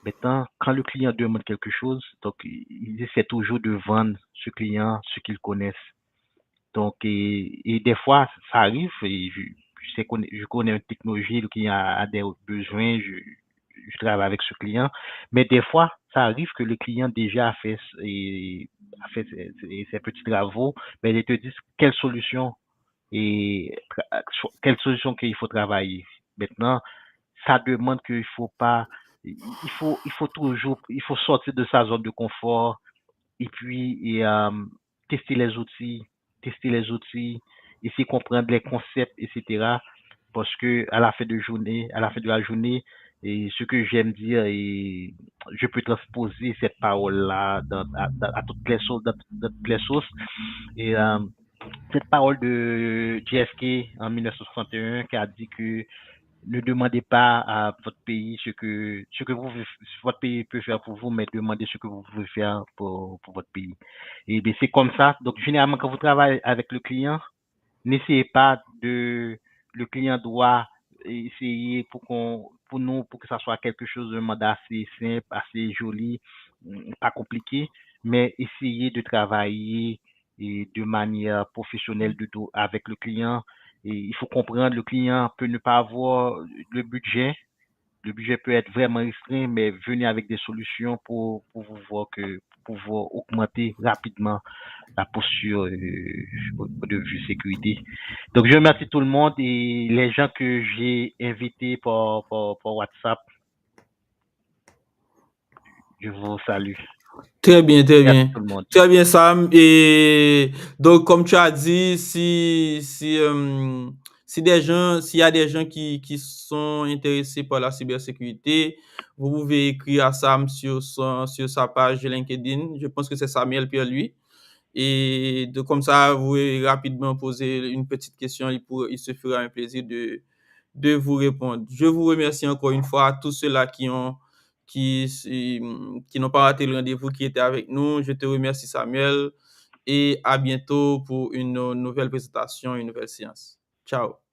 maintenant, quand le client demande quelque chose, donc ils essaient toujours de vendre ce client ce qu'ils connaissent. Donc, et des fois, ça arrive, et je connais une technologie, le client a des besoins, je travaille avec ce client, mais des fois, ça arrive que le client déjà a fait ses petits travaux, mais ils te disent et quelle solution qu'il faut travailler. Maintenant, ça demande qu'il faut pas, il faut sortir de sa zone de confort et puis tester les outils, tester les outils, essayer de comprendre les concepts, etc. Parce que à la fin de la journée, et ce que j'aime dire, et je peux transposer cette parole-là à toutes les sources, dans toutes les sources. Et cette parole de JFK en 1961 qui a dit que ne demandez pas à votre pays ce que votre pays peut faire pour vous, mais demandez ce que vous pouvez faire pour votre pays. Et bien, c'est comme ça. Donc, généralement, quand vous travaillez avec le client, n'essayez pas le client doit essayer pour que ça soit quelque chose de mode assez simple, assez joli, pas compliqué, mais essayez de travailler de manière professionnelle avec le client. Et il faut comprendre, le client peut ne pas avoir le budget. Le budget peut être vraiment restreint, mais venez avec des solutions pour vous voir pour pouvoir augmenter rapidement la posture de vue sécurité. Donc, je remercie tout le monde et les gens que j'ai invités par WhatsApp. Je vous salue.
Très bien, très
Merci
bien.
tout le monde.
Très bien, Sam. Et donc, comme tu as dit, s'il y a des gens qui sont intéressés par la cybersécurité, vous pouvez écrire à Sam sur sa page LinkedIn. Je pense que c'est Samuel Pierre-Louis. Et comme ça, vous pouvez rapidement poser une petite question. Il se fera un plaisir de vous répondre. Je vous remercie encore une fois à tous ceux-là qui n'ont pas raté le rendez-vous, qui étaient avec nous. Je te remercie, Samuel, et à bientôt pour une nouvelle présentation, une nouvelle séance. Ciao.